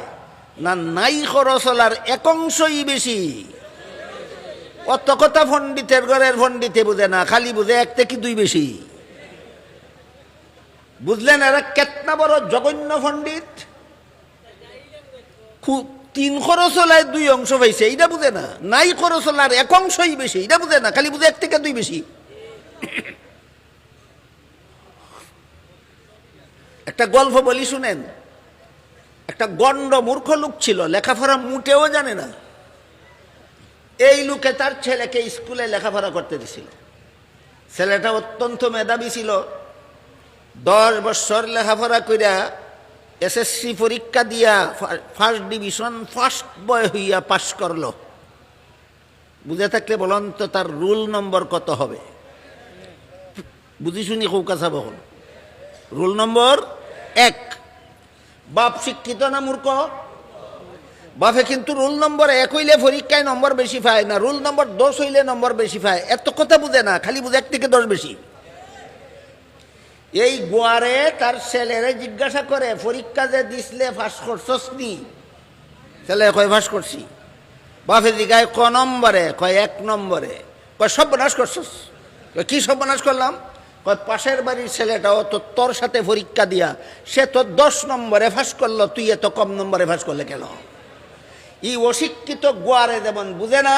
না নাই খরচ হলার এক অংশই বেশি? অত কথা পণ্ডিতের ঘরের পণ্ডিতে বুঝে না, খালি বুঝে এক থেকে দুই বেশি। বুঝলেন এরা কেতনা বড় জঘন্য পণ্ডিত? তিন খরচ হলায় দুই অংশ পাইছে এইটা বুঝে না, নাই খরচ হলার এক অংশই বেশি এটা বুঝে না, খালি বুঝে এক থেকে দুই বেশি। একটা গল্প বলি শুনেন। একটা গণ্ড মূর্খ লোক ছিল, লেখাপড়া মোটেও জানে না। এই লোকে তার ছেলেকে স্কুলে লেখাপড়া করতে দিছিল। ছেলেটা অত্যন্ত মেধাবী ছিল। 10 বছর লেখাপড়া কইরা এসএসসি পরীক্ষা দিয়া ফার্স্ট ডিভিশন ফার্স্ট বয় হইয়া পাশ করলো। বুঝে থাকলে বলুন তো তার রোল নম্বর কত হবে? বুঝি শুনি কৌকাছা বহন। Roll number 1। বাপ শিক্ষিত না মূর্খ? বাপে কিন্তু রোল নম্বর 1 হইলে পরীক্ষায় নম্বর বেশি পায় না, রোল নম্বর 10 হইলে নম্বর বেশি পায়। এত কথা বুঝে না, খালি বুঝে 1 থেকে 10 বেশি। এই গোয়ারে তার ছেলেরে জিজ্ঞাসা করে, পরীক্ষা যে দিসলে ফাঁস করছস নি? ছেলে কয় ফাঁস করছি। বাপে জিজ্ঞায় ক নম্বরে? কয় 1 নম্বরে। কয় সর্বনাশ করছস। কি সর্বনাশ করলাম? কয় পাশের বাড়ির ছেলেটাও তো তোর সাথে পরীক্ষা দিয়া সে তো 10 নম্বরে ফাঁস করলো, তুই এত কম নম্বরে ফাঁস করলে কেন? এই অশিক্ষিত গোয়ারে যেমন বুঝে না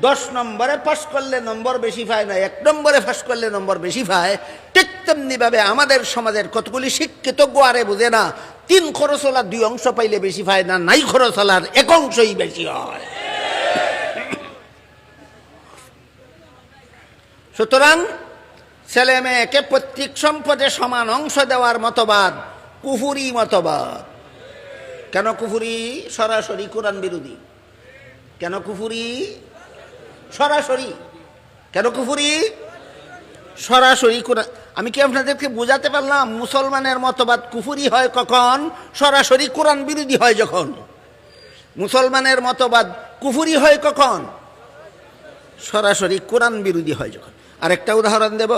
10 নম্বরে পাস করলে নম্বর বেশি পায় না, 1 নম্বরে পাস করলে নম্বর বেশি পায়, ঠিক তেমনি ভাবে আমাদের সমাজের কতগুলি শিক্ষিত গোয়ারে বুঝে না 3 খরচওয়ালা 2 অংশ পাইলে বেশি পায় না, নাই খরচওয়ালার 1 অংশই বেশি হয়। সুতরাং ছেলে মেয়েকে পৈতৃক সম্পদে সমান অংশ দেওয়ার মতবাদ কুফুরি মতবাদ। কেন কুফুরি? সরাসরি কোরআন বিরোধী। কেন কুফুরি? সরাসরি। কেন কুফুরি? সরাসরি কোরআন। আমি কি আপনাদেরকে বোঝাতে পারলাম? মুসলমানের মতবাদ কুফরি হয় কখন? সরাসরি কোরআন বিরোধী হয় যখন। মুসলমানের মতবাদ কুফরি হয় কখন? সরাসরি কোরআন বিরোধী হয় যখন। আরেকটা উদাহরণ দেব,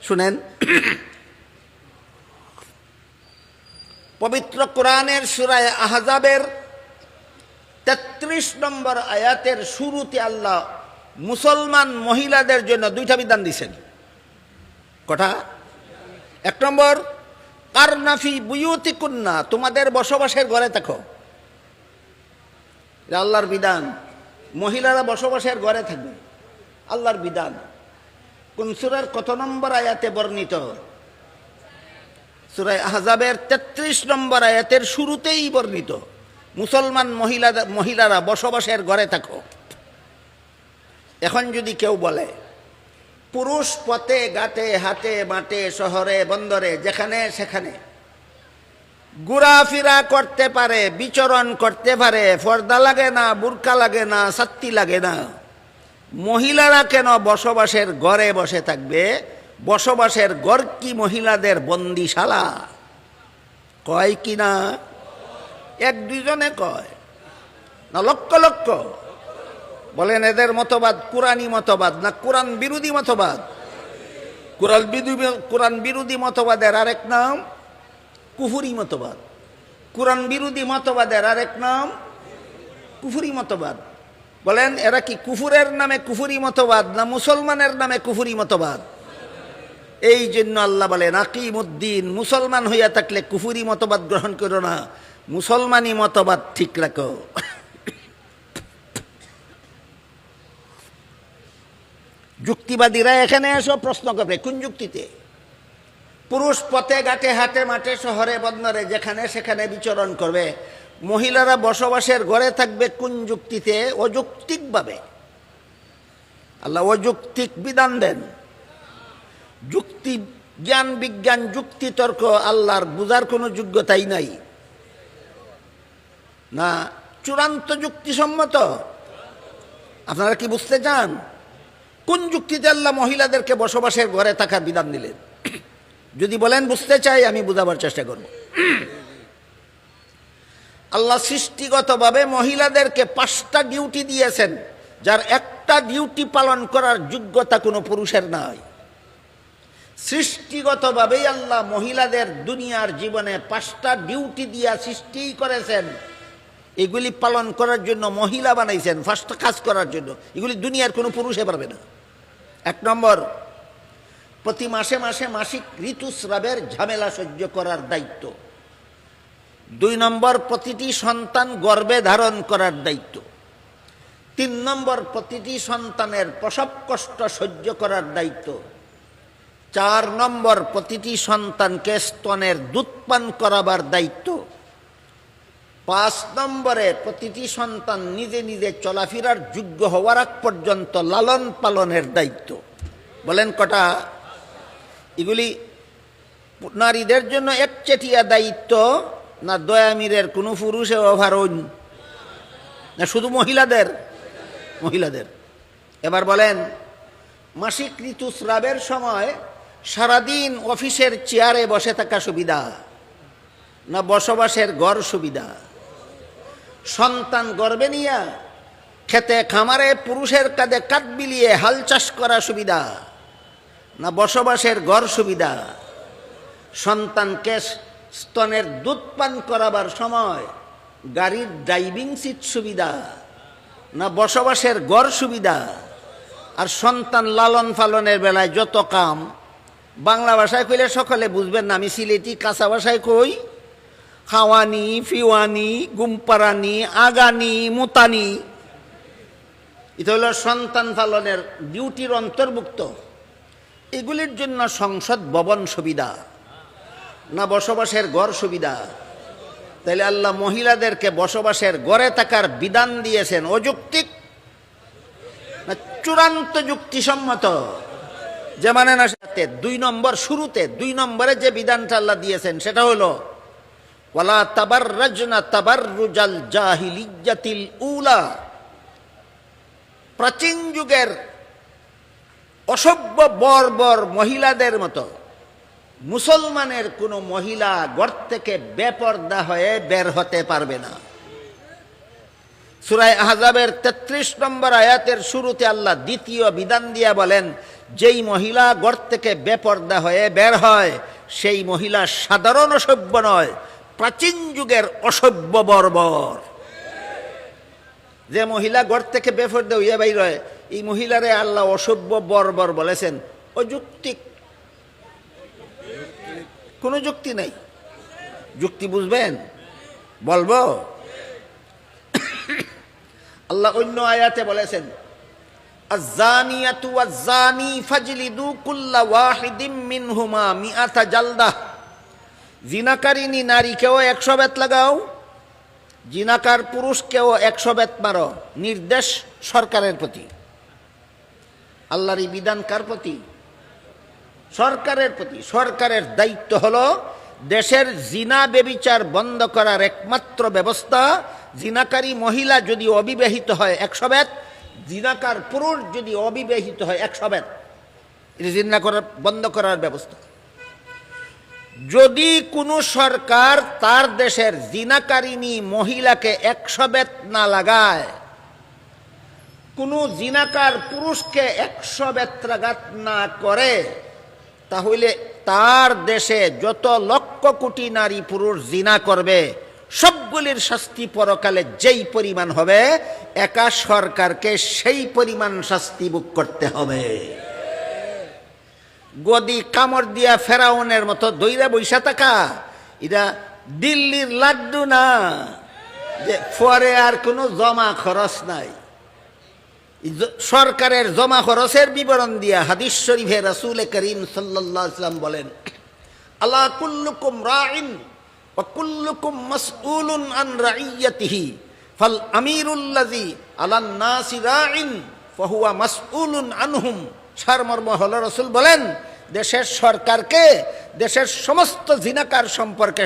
শুনেন। পবিত্র কোরআনের সূরা আহজাবের 33 নম্বর আয়াতের শুরুতে আল্লাহ মুসলমান মহিলাদের জন্য দুইটা বিধান দিয়েছেন। কটা? 1 নম্বর, কারনাফি বুয়ুতিকুন্না, তোমাদের বসবাসের ঘরে থাকো। এটা আল্লাহর বিধান, মহিলারা বসবাসের ঘরে থাকবে, আল্লাহর বিধান। কোন সূরার কত নম্বর আয়াতে বর্ণিত? সূরা আহজাবের 33 নম্বর আয়াতের শুরুতেই বর্ণিত, মুসলমান মহিলারা বসবাসের ঘরে থাকো। এখন যদি কেউ বলে পুরুষ পথে ঘাটে হাটে মাঠে শহরে বন্দরে যেখানে সেখানে ঘোরাফেরা করতে পারে, বিচরণ করতে পারে, পর্দা লাগে না, বুরকা লাগে না, ছাত্তি লাগে না, মহিলারা কেন বসবাসের ঘরে বসে থাকবে? বসবাসের ঘর কি মহিলাদের বন্দিশালা? কয় কি না? 1-2 জনে কয় না, লক্ষ লক্ষ? বলেন এদের মতবাদ কোরআনী মতবাদ না কোরআন বিরোধী মতবাদ? কোরআন বিরোধী মতবাদের আরেক নাম কুফরি মতবাদ। কোরআন বিরোধী মতবাদের আরেক নাম কুফরি মতবাদ। বলেন এরা কি কুফুরের নামে কুফরি মতবাদ না মুসলমানের নামে কুফরি মতবাদ? এই জন্য আল্লাহ বলেন আকিমুদ্দিন, মুসলমান হইয়া থাকলে কুফরি মতবাদ গ্রহণ করো না, মুসলমানি মতবাদ ঠিক রাখো। যুক্তিবাদীরা এখানে এসো প্রশ্ন করবে, কোন যুক্তিতে? পুরুষ পথে ঘাটে হাটে মাঠে শহরে বন্দরে যেখানে সেখানে বিচরণ করবে, মহিলারা বসবাসের ঘরে থাকবে কোন যুক্তিতে? অযৌক্তিকভাবে। আল্লাহ অযৌক্তিক বিধান দেন। যুক্তি, জ্ঞান বিজ্ঞান, যুক্তি তর্ক আল্লাহর বুঝার কোনো যোগ্যতাই নাই না। চূড়ান্ত যুক্তিসম্মত। আপনারা কি বুঝতে চান কোন যুক্তিতে আল্লাহ মহিলাদেরকে বসবাসের ঘরে থাকার বিধান দিলেন? যদি বলেন বুঝতে চাই, আমি বুঝাবার চেষ্টা করব। আল্লাহ সৃষ্টিগতভাবে মহিলাদেরকে 5টা ডিউটি দিয়েছেন, যার একটা ডিউটি পালন করার যোগ্যতা কোনো পুরুষের নাই। সৃষ্টিগতভাবেই আল্লাহ মহিলাদের দুনিয়ার জীবনে 5টা ডিউটি দিয়া সৃষ্টি করেছেন। এগুলি পালন করার জন্য মহিলা বানাইছেন, 5টা কাজ করার জন্য। এগুলি দুনিয়ার কোনো পুরুষে পারবে না। 1 নম্বর, প্রতি মাসে মাসে মাসিক ঋতুস্রাবের ঝামেলা সহ্য করার দায়িত্ব। 2 নম্বর, প্রতিটি সন্তান গর্ভে ধারণ করার দায়িত্ব। 3 নম্বর, প্রতিটি সন্তানের প্রসব কষ্ট সহ্য করার দায়িত্ব। 4 নম্বর, প্রতিটি সন্তানকে স্তনের দুধ পান করাবার দায়িত্ব। 5 নম্বরে, প্রতিটি সন্তান নিজে নিজে চলাফেরার যোগ্য হওয়ার আগ পর্যন্ত লালন পালনের দায়িত্ব। বলেন কটা? এগুলি নারীদের জন্য একচেটিয়া দায়িত্ব না দয়ামিরের কোনো পুরুষে ওভারন না শুধু মহিলাদের? মহিলাদের। এবার বলেন, মাসিক ঋতুস্রাবের সময় সারাদিন অফিসের চেয়ারে বসে থাকা সুবিধা না বসবাসের ঘর সুবিধা? সন্তান গর্ভে নিয়ে খেতে খামারে পুরুষের কাঁধে কাঁধ বিলিয়ে হাল চাষ করা সুবিধা না বসবাসের ঘর সুবিধা? সন্তানকে স্তনের দুধ পান করাবার সময় গাড়ির ড্রাইভিং সিট সুবিধা না বসবাসের ঘর সুবিধা? আর সন্তান লালন পালনের বেলায় যত কাম, বাংলা ভাষায় কইলে সকলে বুঝবেন না, আমি সিলেটি কাঁচা ভাষায় কই, খাওয়ানি, ফিওয়ানি, গুমপারানি, আগানি, মুতানি, এটা হলো সন্তান পালনের ডিউটির অন্তর্ভুক্ত। এগুলির জন্য সংসদ ভবন সুবিধা না বসবাসের ঘর সুবিধা? তাইলে আল্লাহ মহিলাদেরকে বসবাসের ঘরে থাকার বিধান দিয়েছেন অযৌক্তিক না চূড়ান্ত যুক্তিসম্মত? যে মানে না, সাথে 2 নম্বর, শুরুতে 2 নম্বরে যে বিধানটা আল্লাহ দিয়েছেন সেটা হলো ওয়ালা তাবাররাজনা তাবাররুজাল জাহিলিয়াতিল উলা। প্রাচীন যুগের অসভ্য বর্বর মহিলাদের মতো মুসলমানের কোনো মহিলা ঘর থেকে বেপর্দা হয়ে বের হতে পারবে না। সূরা আহজাবের 33 নম্বর আয়াতের শুরুতে আল্লাহ দ্বিতীয় বিধান দিয়া বলেন, যেই মহিলা ঘর থেকে বেপর্দা হয়ে বের হয় সেই মহিলা সাধারণ অসভ্য নয়, প্রাচীন যুগের অসভ্য বর্বর। যে মহিলা ঘর থেকে বেপর্দা হইয়া বাইর হয়, এই মহিলারে আল্লাহ অসভ্য বর্বর বলেছেন। অযৌক্তিক, কোনো যুক্তি নাই। যুক্তি বুঝবেন? বলবো। আল্লাহ অন্য আয়াতে বলেছেন, আয-যানিয়াতু ওয়াজ-যানি ফাজলিদু কুল্লা ওয়াহিদিম মিনহুমা মিআতা জালদাহ। জিনাকারিনী নারীকেও 100 বেত লাগাও, জিনাকার পুরুষকেও 100 বেত মারো। নির্দেশ সরকারের প্রতি। আল্লাহর এই বিধান কার প্রতি? সরকারের প্রতি। সরকারের দায়িত্ব হলো দেশের জিনা বেবিচার বন্ধ করার একমাত্র ব্যবস্থা, জিনাকারী মহিলা যদি অবিবাহিত হয় 100 বেত, জিনাকার পুরুষ যদি অবিবাহিত হয় 100 বেত। এটা জিনা করার বন্ধ করার ব্যবস্থা। যদি কোনো সরকার তার দেশের জিনাকারিনী মহিলাকে 100 বেত না লাগায়, কোনো জিনাকার পুরুষকে 100 বেত্রাঘাত না করে, তাহলে তার দেশে যত লক্ষ কোটি নারী পুরুষ জিনা করবে সবগুলির শাস্তি পরকালে যেই পরিমাণ হবে, একা সরকারকে সেই পরিমাণ শাস্তি ভোগ করতে হবে। গদি কামড় দিয়া ফেরাউনের মতো দইরা বৈশা থাকা, এটা দিল্লির লাড্ডু না যে পরে আর কোনো জমা খরচ নাই। সরকারের জমা খরচের বিবরণ দিয়া হাদিস শরীফে রাসূল করিম সাল্লাল্লাহু আলাইহি ওয়াসাল্লাম বলেন, আলা কুল্লুকুম রাইন ওয়া কুল্লুকুম মাসউলুন আন রাইয়াতিহি ফাল আমিরুল্লাযী আলান নাসি রাইন ফাহুয়া মাসউলুন আনহুম। সারমর্ম হলো, রাসূল বলেন, দেশের সরকারকে দেশের সমস্ত জিনাকার সম্পর্কে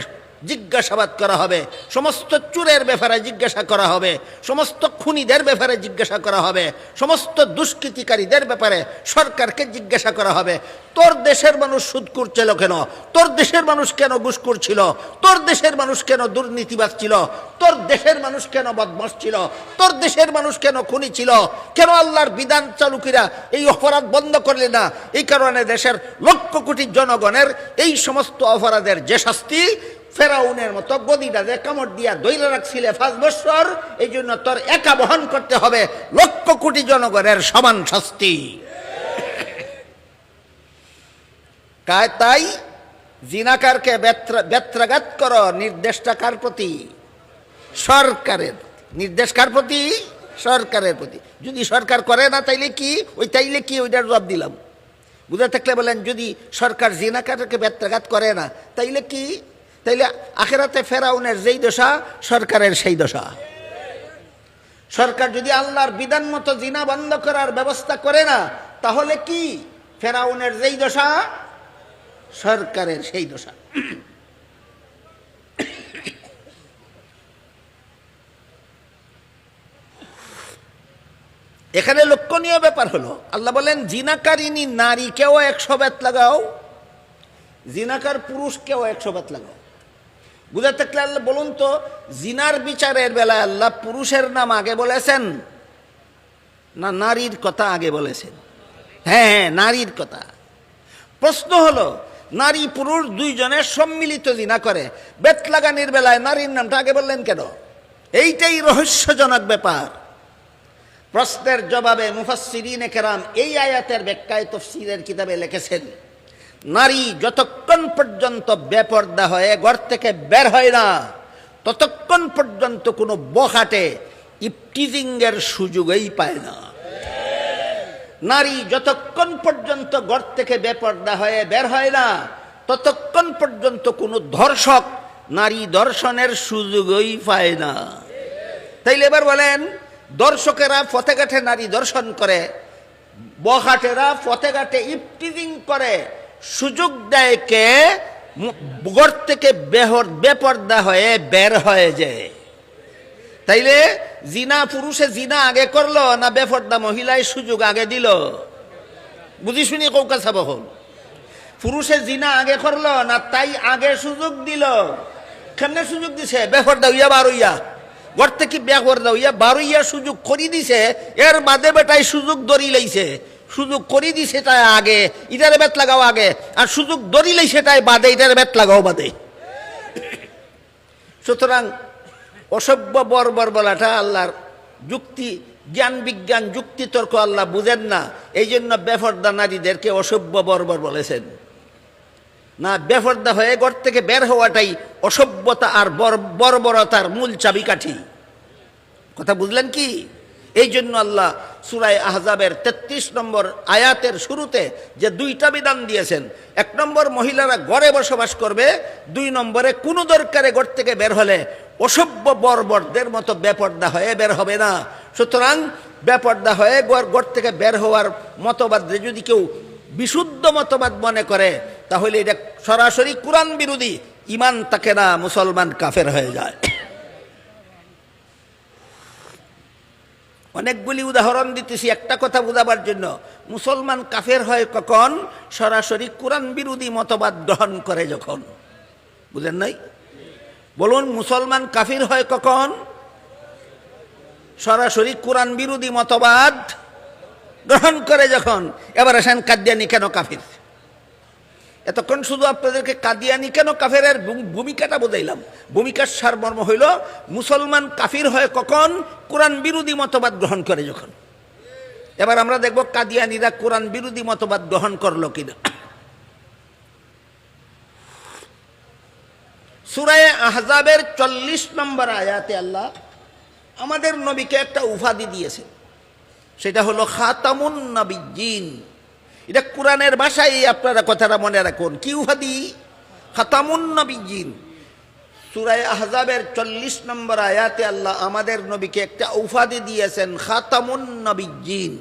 জিজ্ঞাসাবাদ করা হবে, সমস্ত চোরের ব্যাপারে জিজ্ঞাসা করা হবে, সমস্ত খুনিদের ব্যাপারে জিজ্ঞাসা করা হবে, সমস্ত দুষ্কৃতিকারীদের ব্যাপারে সরকারকে জিজ্ঞাসা করা হবে। তোর দেশের মানুষ সুদ করছিল কেন? তোর দেশের মানুষ কেন ঘুষখোর ছিল? তোর দেশের মানুষ কেন দুর্নীতিবাজ ছিল? তোর দেশের মানুষ কেন বদমাশ ছিল? তোর দেশের মানুষ কেন খুনি ছিল? কেন আল্লাহর বিধান চালুকিরা এই অপরাধ বন্ধ করলে না? এই কারণে দেশের লক্ষ কোটি জনগণের এই সমস্ত অপরাধের যে শাস্তি, ফেরাউনের মতো গদিটাতে কামড় দিয়া দইরা রাখছিলে 5 বছর, এই জন্য তোর একা বহন করতে হবে লক্ষ কোটি জনগণের সমান শাস্তি। তাই জিনাকারকে বেত্রাঘাত করো, নির্দেশটা কার প্রতি? সরকারের। নির্দেশ কার প্রতি? সরকারের প্রতি। যদি সরকার করে না তাইলে কি? ওইটার জবাব দিলাম। বুঝে থাকলে বলেন, যদি সরকার জিনাকারকে বেত্রাঘাত করে না তাইলে কি? তাইলে আখিরাতে ফেরাউনের যেই দশা, সরকারের সেই দশা। সরকার যদি আল্লাহর বিধান মতো জিনা বন্ধ করার ব্যবস্থা করে না, তাহলে কি? ফেরাউনের যেই দশা, সরকারের সেই দশা। এখানে লক্ষণীয় ব্যাপার হলো, আল্লাহ বলেন জিনাকারিনী নারীকেও 100 বেত লাগাও, জিনাকার পুরুষকেও 100 বেত লাগাও। বুঝে থাকলে আল্লাহ বলুন তো, জিনার বিচারের বেলায় আল্লাহ পুরুষের নাম আগে বলেছেন না নারীর কথা আগে বলেছেন? হ্যাঁ, নারীর কথা। প্রশ্ন হলো, নারী পুরুষ দুইজনের সম্মিলিত জিনা করে, বেত লাগানির বেলায় নারীর নামটা আগে বললেন কেন? এইটাই রহস্যজনক ব্যাপার। প্রশ্নের জবাবে মুফাসসিরিনে কেরাম এই আয়াতের ব্যাখ্যায় তাফসীরের কিতাবে লিখেছেন, নারী যতক্ষণ পর্যন্ত বেপর্দা হয়ে ঘর থেকে বের হয় না, ততক্ষণ পর্যন্ত কোনো বখাটে ইফটিজিংয়ের সুযোগই পায় না। নারী যতক্ষণ পর্যন্ত ঘর থেকে বেপর্দা হয়ে বের হয় না, ততক্ষণ পর্যন্ত কোনো ধর্ষক নারী দর্শনের সুযোগই পায় না। তাইলে এবার বলেন, দর্শকেরা ফতেঘাটে নারী দর্শন করে, বখাটেরা ফতেঘাটে ইফটিজিং করে, সুযোগ দেয় কে? ঘর থেকে বেপর্দা হয়ে বের হয়ে যায়। তাইলে জিনা পুরুষে জিনা আগে করলো না বেপর্দা মহিলায় সুযোগ আগে দিল? বুঝি শুনি কৌকা চাব হল পুরুষে জিনা আগে করলো না তাই আগে সুযোগ দিল কেমনে সুযোগ দিছে বেফরদা হইয়া বার হইয়া ঘর থেকে বেফরদা হইয়া বার হইয়া সুযোগ করি দিছে এর বাদে বেটাই সুযোগ ধরি লাইছে সুযোগ করি দিছে তাই আগে ইটারে বেত লাগাও আগে আর সুযোগ ধরি লাইছে তাই বাদে ইটারে বেত লাগাও বাদে সুতরাং অসভ্য বর্বর বলাটা আল্লাহর যুক্তি জ্ঞান বিজ্ঞান যুক্তি তর্ক আল্লাহ বুঝেন না এই জন্য বেফরদা নারীদেরকে অসভ্য বর্বর বলেছেন না বেফরদা হয়ে ঘর থেকে বের হওয়াটাই অসভ্যতা আর বর্বরতার মূল চাবিকাঠি কথা বুঝলেন কি এই জন্য আল্লাহ সূরা আহজাবের ৩৩ নম্বর আয়াতের শুরুতে যে দুইটা বিধান দিয়েছেন ১ নম্বর মহিলারা ঘরে বসবাস করবে ২ নম্বরে কোনো দরকারে ঘর থেকে বের হলে অসভ্য বর্বরদের মতো বেপর্দা হয়ে বের হবে না সুতরাং বেপর্দা হয়ে ঘর থেকে বের হওয়ার মতবাদ যদি কেউ বিশুদ্ধ মতবাদ মনে করে তাহলে এটা সরাসরি কুরআন বিরোধী ঈমান থাকে না মুসলমান কাফের হয়ে যায় অনেকগুলি উদাহরণ দিতেছি একটা কথা বোঝাবার জন্য মুসলমান কাফের হয় কখন সরাসরি কুরআন বিরোধী মতবাদ গ্রহণ করে যখন বুঝেন নাই বলুন মুসলমান কাফির হয় কখন সরাসরি কুরআন বিরোধী মতবাদ গ্রহণ করে যখন এবার আসেন কাদিয়ানি কেন কাফির এতক্ষণ শুধু আপনাদেরকে কাদিয়ানি কেন কাফেরের ভূমিকাটা বোঝাইলাম ভূমিকার সারমর্ম হইল মুসলমান কাফির হয় কখন কোরআন বিরোধী মতবাদ গ্রহণ করে যখন এবার আমরা দেখব কাদিয়ানিরা কোরআন বিরোধী মতবাদ গ্রহণ করলো কিনা সূরা আহজাবের ৪০ নম্বর আয়াতে আল্লাহ আমাদের নবীকে একটা উপাধি দিয়েছে সেটা হলো খাতামুন নবিয়্যিন এটা কোরআনের ভাষায় আপনারা কথাটা মনে রাখুন কি উপাধি খাতামুন নবিয়্যিন সূরা আহজাবের ৪০ নম্বর আয়াতে আল্লাহ আমাদের নবীকে একটা উপাধি দিয়েছেন খাতামুন নবিয়্যিন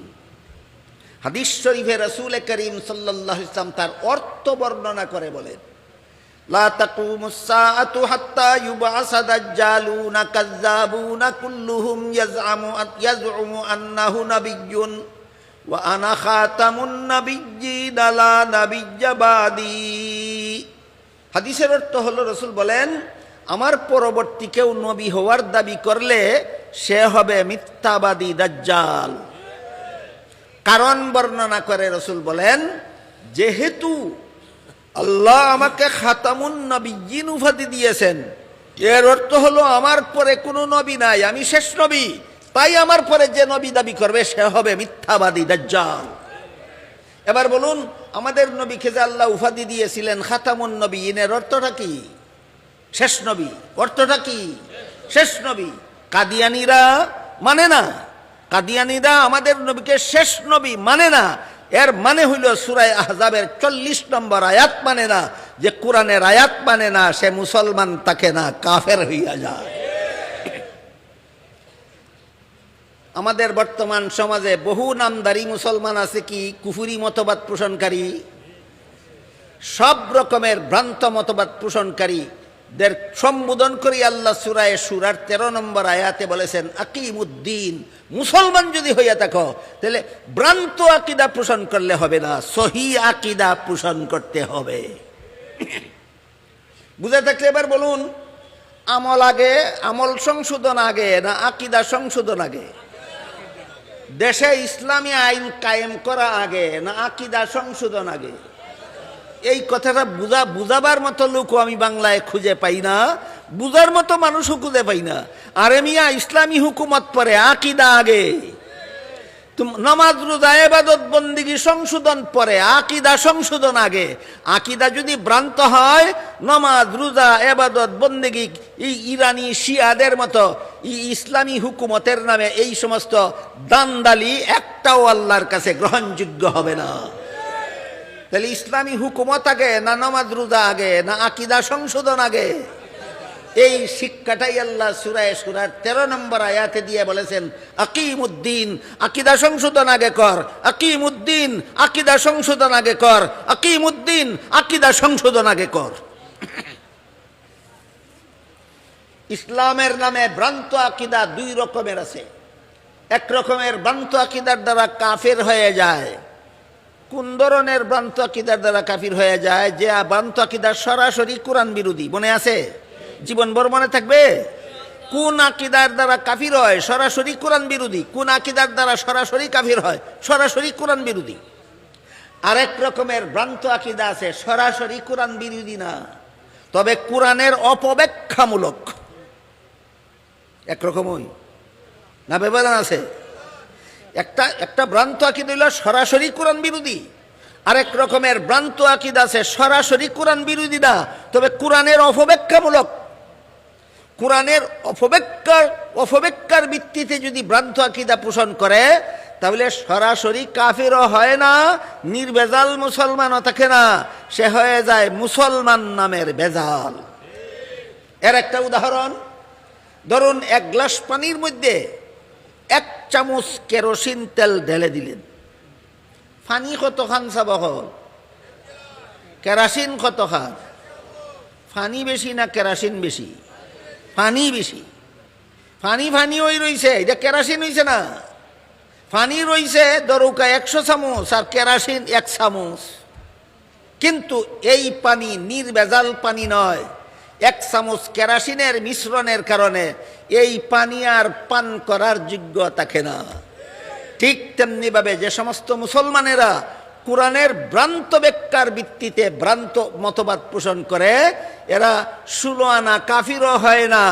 হাদিস শরীফে রাসূল করিম সাল্লাল্লাহু আলাইহি ওয়াসাল্লাম তার অর্থ বর্ণনা করে বলেন লা তাকুমুস সাআতু হাত্তা ইউবআসা দাজ্জালুনা কাযযাবুনা কুল্লুহুম ইয়াজউমু আন্নাহু নাবিয়্যুন ওয়া আনা খাতামুন নাবিয়্যিন লা নাবিয়্যা বাদি হাদিসের অর্থ হলো রাসূল বলেন আমার পরবর্তী কেউ নবী হওয়ার দাবি করলে সে হবে মিথ্যাবাদী দাজ্জাল কারণ বর্ণনা করে রাসূল বলেন যেহেতু আল্লাহ আমাকে খাতামুন নবিয়্যিন উপাধি দিয়েছেন এর অর্থ হলো আমার পরে কোনো নবী নাই আমি শেষ নবী তাই আমার পরে যে নবী দাবি করবে সে হবে মিথ্যাবাদী দাজ্জাল এবার বলুন আমাদের নবীকে যে আল্লাহ উপাধি দিয়েছিলেন খাতামুন নবিয়্যিন এর অর্থটা কি শেষ নবী অর্থটা কি শেষ নবী কাদিয়ানীরা মানে না কাদিয়ানীরা আমাদের নবীকে শেষ নবী মানে না এর মানে হইল সূরা আহজাবের ৪০ নম্বর আয়াত মানে না যে কোরআনের আয়াত মানে না সে মুসলমান থাকে না কাফের হইয়া যায় আমাদের বর্তমান সমাজে বহু নামধারী মুসলমান আছে কি কুফরি মতবাদ পোষণকারী সব রকমের ভ্রান্ত মতবাদ পোষণকারীদের সম্বোধন করে আল্লাহ সূরা শুরার ১৩ নম্বর আয়াতে বলেছেন আকিমুদ্দিন মুসলমান যদি হইয়া থাকো তাহলে ভ্রান্ত আকীদা পোষণ করলে হবে না সহি আকীদা পোষণ করতে হবে বুঝে থাকলে এবার বলুন আমল আগে আমল সংশোধন আগে না আকীদা সংশোধন আগে দেশে ইসলামী আইন কায়েম করা আগে না আকীদা সংশোধন আগে এই কথাটা বুঝাবার মতো লোকও আমি বাংলায় খুঁজে পাই না বুঝার মতো মানুষও খুঁজে পাই না আরে মিয়া ইসলামী হুকুমত পরে আকীদা আগে নামাজ রোজা ইবাদত বন্দেগী সংশোধন পরে আকীদা সংশোধন আগে আকীদা যদি ভ্রান্ত হয় নামাজ রোজা ইবাদত বন্দেগী এই ইরানি শিয়াদের মতো ইসলামী হুকুমতের নামে এই সমস্ত দান্দালি একটাও আল্লাহর কাছে গ্রহণযোগ্য হবে না তাহলে ইসলামী হুকুমত আগে না নামাজ রোজা আগে না আকীদা সংশোধন আগে এই শিক্ষাটাই আল্লাহ সূরা শুরার ১৩ নম্বর আয়াতে দিয়ে বলেছেন আকিমুদ্দিন আকীদা সংশোধন আগে কর আকিমুদ্দিন আকীদা সংশোধন আগে কর আকিমুদ্দিন আকীদা সংশোধন আগে কর ইসলামের নামে ভ্রান্ত আকীদা দুই রকমের আছে এক রকমের ভ্রান্ত আকীদার দ্বারা কাফের হয়ে যায় কোন ধরনের ভ্রান্ত আকীদার দ্বারা কাফির হয়ে যায়? যে ভ্রান্ত আকীদার সরাসরি কোরআন বিরোধী। মনে আছে? জীবনভর মনে থাকবে। কোন আকীদার দ্বারা কাফির হয়? সরাসরি কোরআন বিরোধী। কোন আকীদার দ্বারা সরাসরি কাফির হয়? সরাসরি কোরআন বিরোধী। আরেক রকমের ভ্রান্ত আকীদা আছে, সরাসরি কোরআন বিরোধী না, তবে কোরআনের অপব্যাখ্যামূলক। একরকমই না, ব্যবধান আছে। একটা ভ্রান্ত আকীদা হইল সরাসরি কোরআন বিরোধী, আরেক রকমের ভ্রান্ত আকীদা আছে সরাসরি কোরআন বিরোধী না, তবে কোরআনের অপব্যাখ্যামূলক। কোরআনের অপব্যাখ্যার ভিত্তিতে যদি ভ্রান্ত আকীদা পোষণ করে, তাহলে সরাসরি কাফিরও হয় না, নির্ভেজাল মুসলমানও থাকে না, সে হয়ে যায় মুসলমান নামের ভেজাল। এর একটা উদাহরণ, ধরুন এক গ্লাস পানির মধ্যে 1 চামচ কেরোসিন তেল ঢেলে দিলেন। পানি কত খান চাব হল? কেরাসিন কত খান? পানি বেশি না কেরাসিন বেশি? পানি বেশি। পানি ওই রইছে, এটা কেরাসিন হইছে না। পানি রইছে দরৌকা 100 চামচ আর কেরাসিন 1 চামচ, কিন্তু এই পানি নির্ভেজাল পানি নয়। 1 চামচ কেরাসিনের মিশ্রণের কারণে এই পানি আর পান করার যোগ্য থাকে না। ঠিক তেমনিভাবে যে সমস্ত মুসলমানেরা কোরআনের ভ্রান্ত ব্যাখ্যার ভিত্তিতে ভ্রান্ত মতবাদ পোষণ করে, এরা 16 আনা কাফিরও হয় না,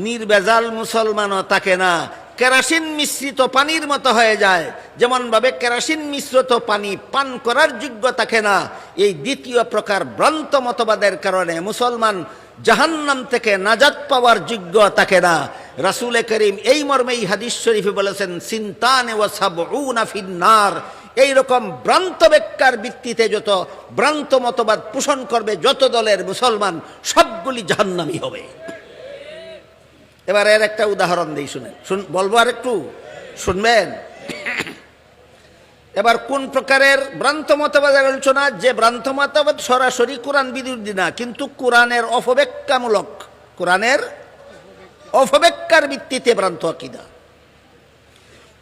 নির্ভেজাল মুসলমানও থাকে না, কেরাসিন মিশ্রিত পানির মতো হয়ে যায়। যেমনভাবে কেরাসিন মিশ্রিত পানি পান করার যোগ্য থাকে না, এই দ্বিতীয় প্রকার ভ্রান্ত মতবাদের কারণে মুসলমান জাহান্নাম থেকে নাজাত পাওয়ার যোগ্য থাকে না। রাসূল করিম এই মর্মেই হাদিস শরীফে বলেছেন, সিনতানে ওয়া সাবউনা ফিন্নার। এইরকম ভ্রান্ত ব্যাখ্যার ভিত্তিতে যত ভ্রান্ত মতবাদ পোষণ করবে, যত দলের মুসলমান, সবগুলি জাহান্নামী হবে। এবার এর একটা উদাহরণ দিই, শুনেন। বলবো আর একটু শুনবেন। এবার কোন প্রকারের ভ্রান্ত মতবাদের আলোচনা? যে ভ্রান্ত মতবাদ সরাসরি কোরআন বিরোধী না, কিন্তু কোরআনের অপব্যাখ্যামূলক, কোরআনের অপব্যাখ্যার ভিত্তিতে ভ্রান্ত আকীদা।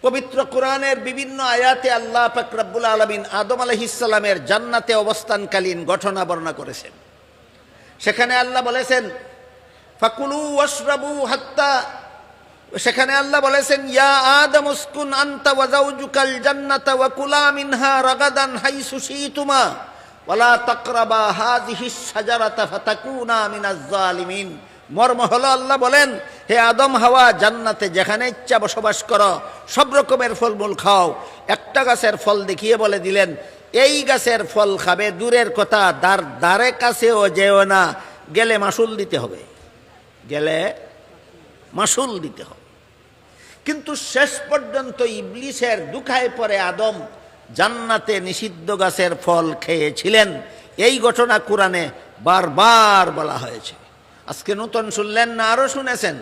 পবিত্র কোরআনের বিভিন্ন আয়াতে আল্লাহ পাক রব্বুল আলামিন আদম আলাইহিস সালামের জান্নাতে অবস্থানকালীন ঘটনা বর্ণনা করেছেন। সেখানে আল্লাহ বলেছেন, ফাকুলু ওয়াশরাবু হাত্তা, সেখানে আল্লাহ বলেছেন, ইয়া আদম উসকুন আনতা ওয়া যাওজুকাল জান্নাতা ওয়া কুলা মিনহা রাগাদান হাইসু শিতুমা ওয়ালা তাকরাবা হাযিহিস শাজারাতা ফাতাকুনা মিনাজ জালিমিন। মর্ম হলো, আল্লাহ বলেন, হে আদম হাওয়া, জান্নাতে যেখানে ইচ্ছা বসবাস করো, সব রকমের ফলমূল খাও। একটা গাছের ফল দেখিয়ে বলে দিলেন, এই গাছের ফল খাবে, দূরের কথা দ্বারে কাছেও যেও না, গেলে মাসুল দিতে হবে, গেলে মাসুল দিতে হবে। কিন্তু শেষ পর্যন্ত ইবলিসের দুখায় পরে আদম জান্নাতে নিষিদ্ধ গাছের ফল খেয়েছিলেন। এই ঘটনা কোরআনে বারবার বলা হয়েছে। আজকে নতুন শুনলেন না, আরো শুনেছেন?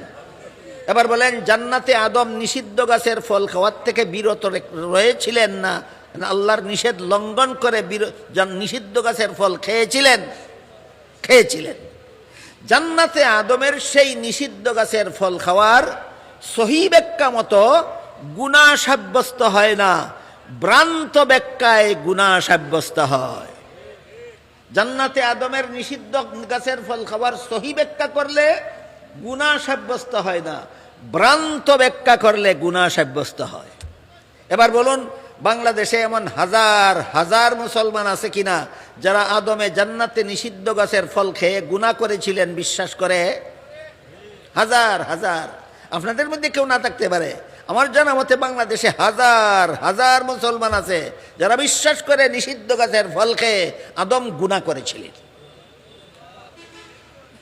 এবার বলেন, জান্নাতে আদম নিষিদ্ধ গাছের ফল খাওয়ার থেকে বিরত রয়েছিলেন না, আল্লাহর নিষেধ লঙ্ঘন করে নিষিদ্ধ গাছের ফল খেয়েছিলেন? খেয়েছিলেন। জান্নাতে আদমের সেই নিষিদ্ধ গাছের ফল খাওয়ার সহি ব্যাখ্যা মতো গুনাহ সাব্যস্ত হয় না, ভ্রান্ত ব্যাখ্যায় গুনাহ সাব্যস্ত হয়। জান্নাতে আদমের নিষিদ্ধ গাছের ফল খাওয়ার সহি ব্যাখ্যা করলে গুনাহ সাব্যস্ত হয় না, ভ্রান্ত ব্যাখ্যা করলে গুনাহ সাব্যস্ত হয়। এবার বলুন, বাংলাদেশে এমন হাজার হাজার মুসলমান আছে কিনা যারা আদমে জান্নাতে নিষিদ্ধ গাছের ফল খেয়ে গুনাহ করেছিলেন বিশ্বাস করে? হাজার হাজার। আপনাদের মধ্যে কেউ না থাকতে পারে, আমার জানা মতে বাংলাদেশে হাজার হাজার মুসলমান আছে যারা বিশ্বাস করে নিষিদ্ধ গাছের ফল খেয়ে আদম গুনাহ করেছিলেন।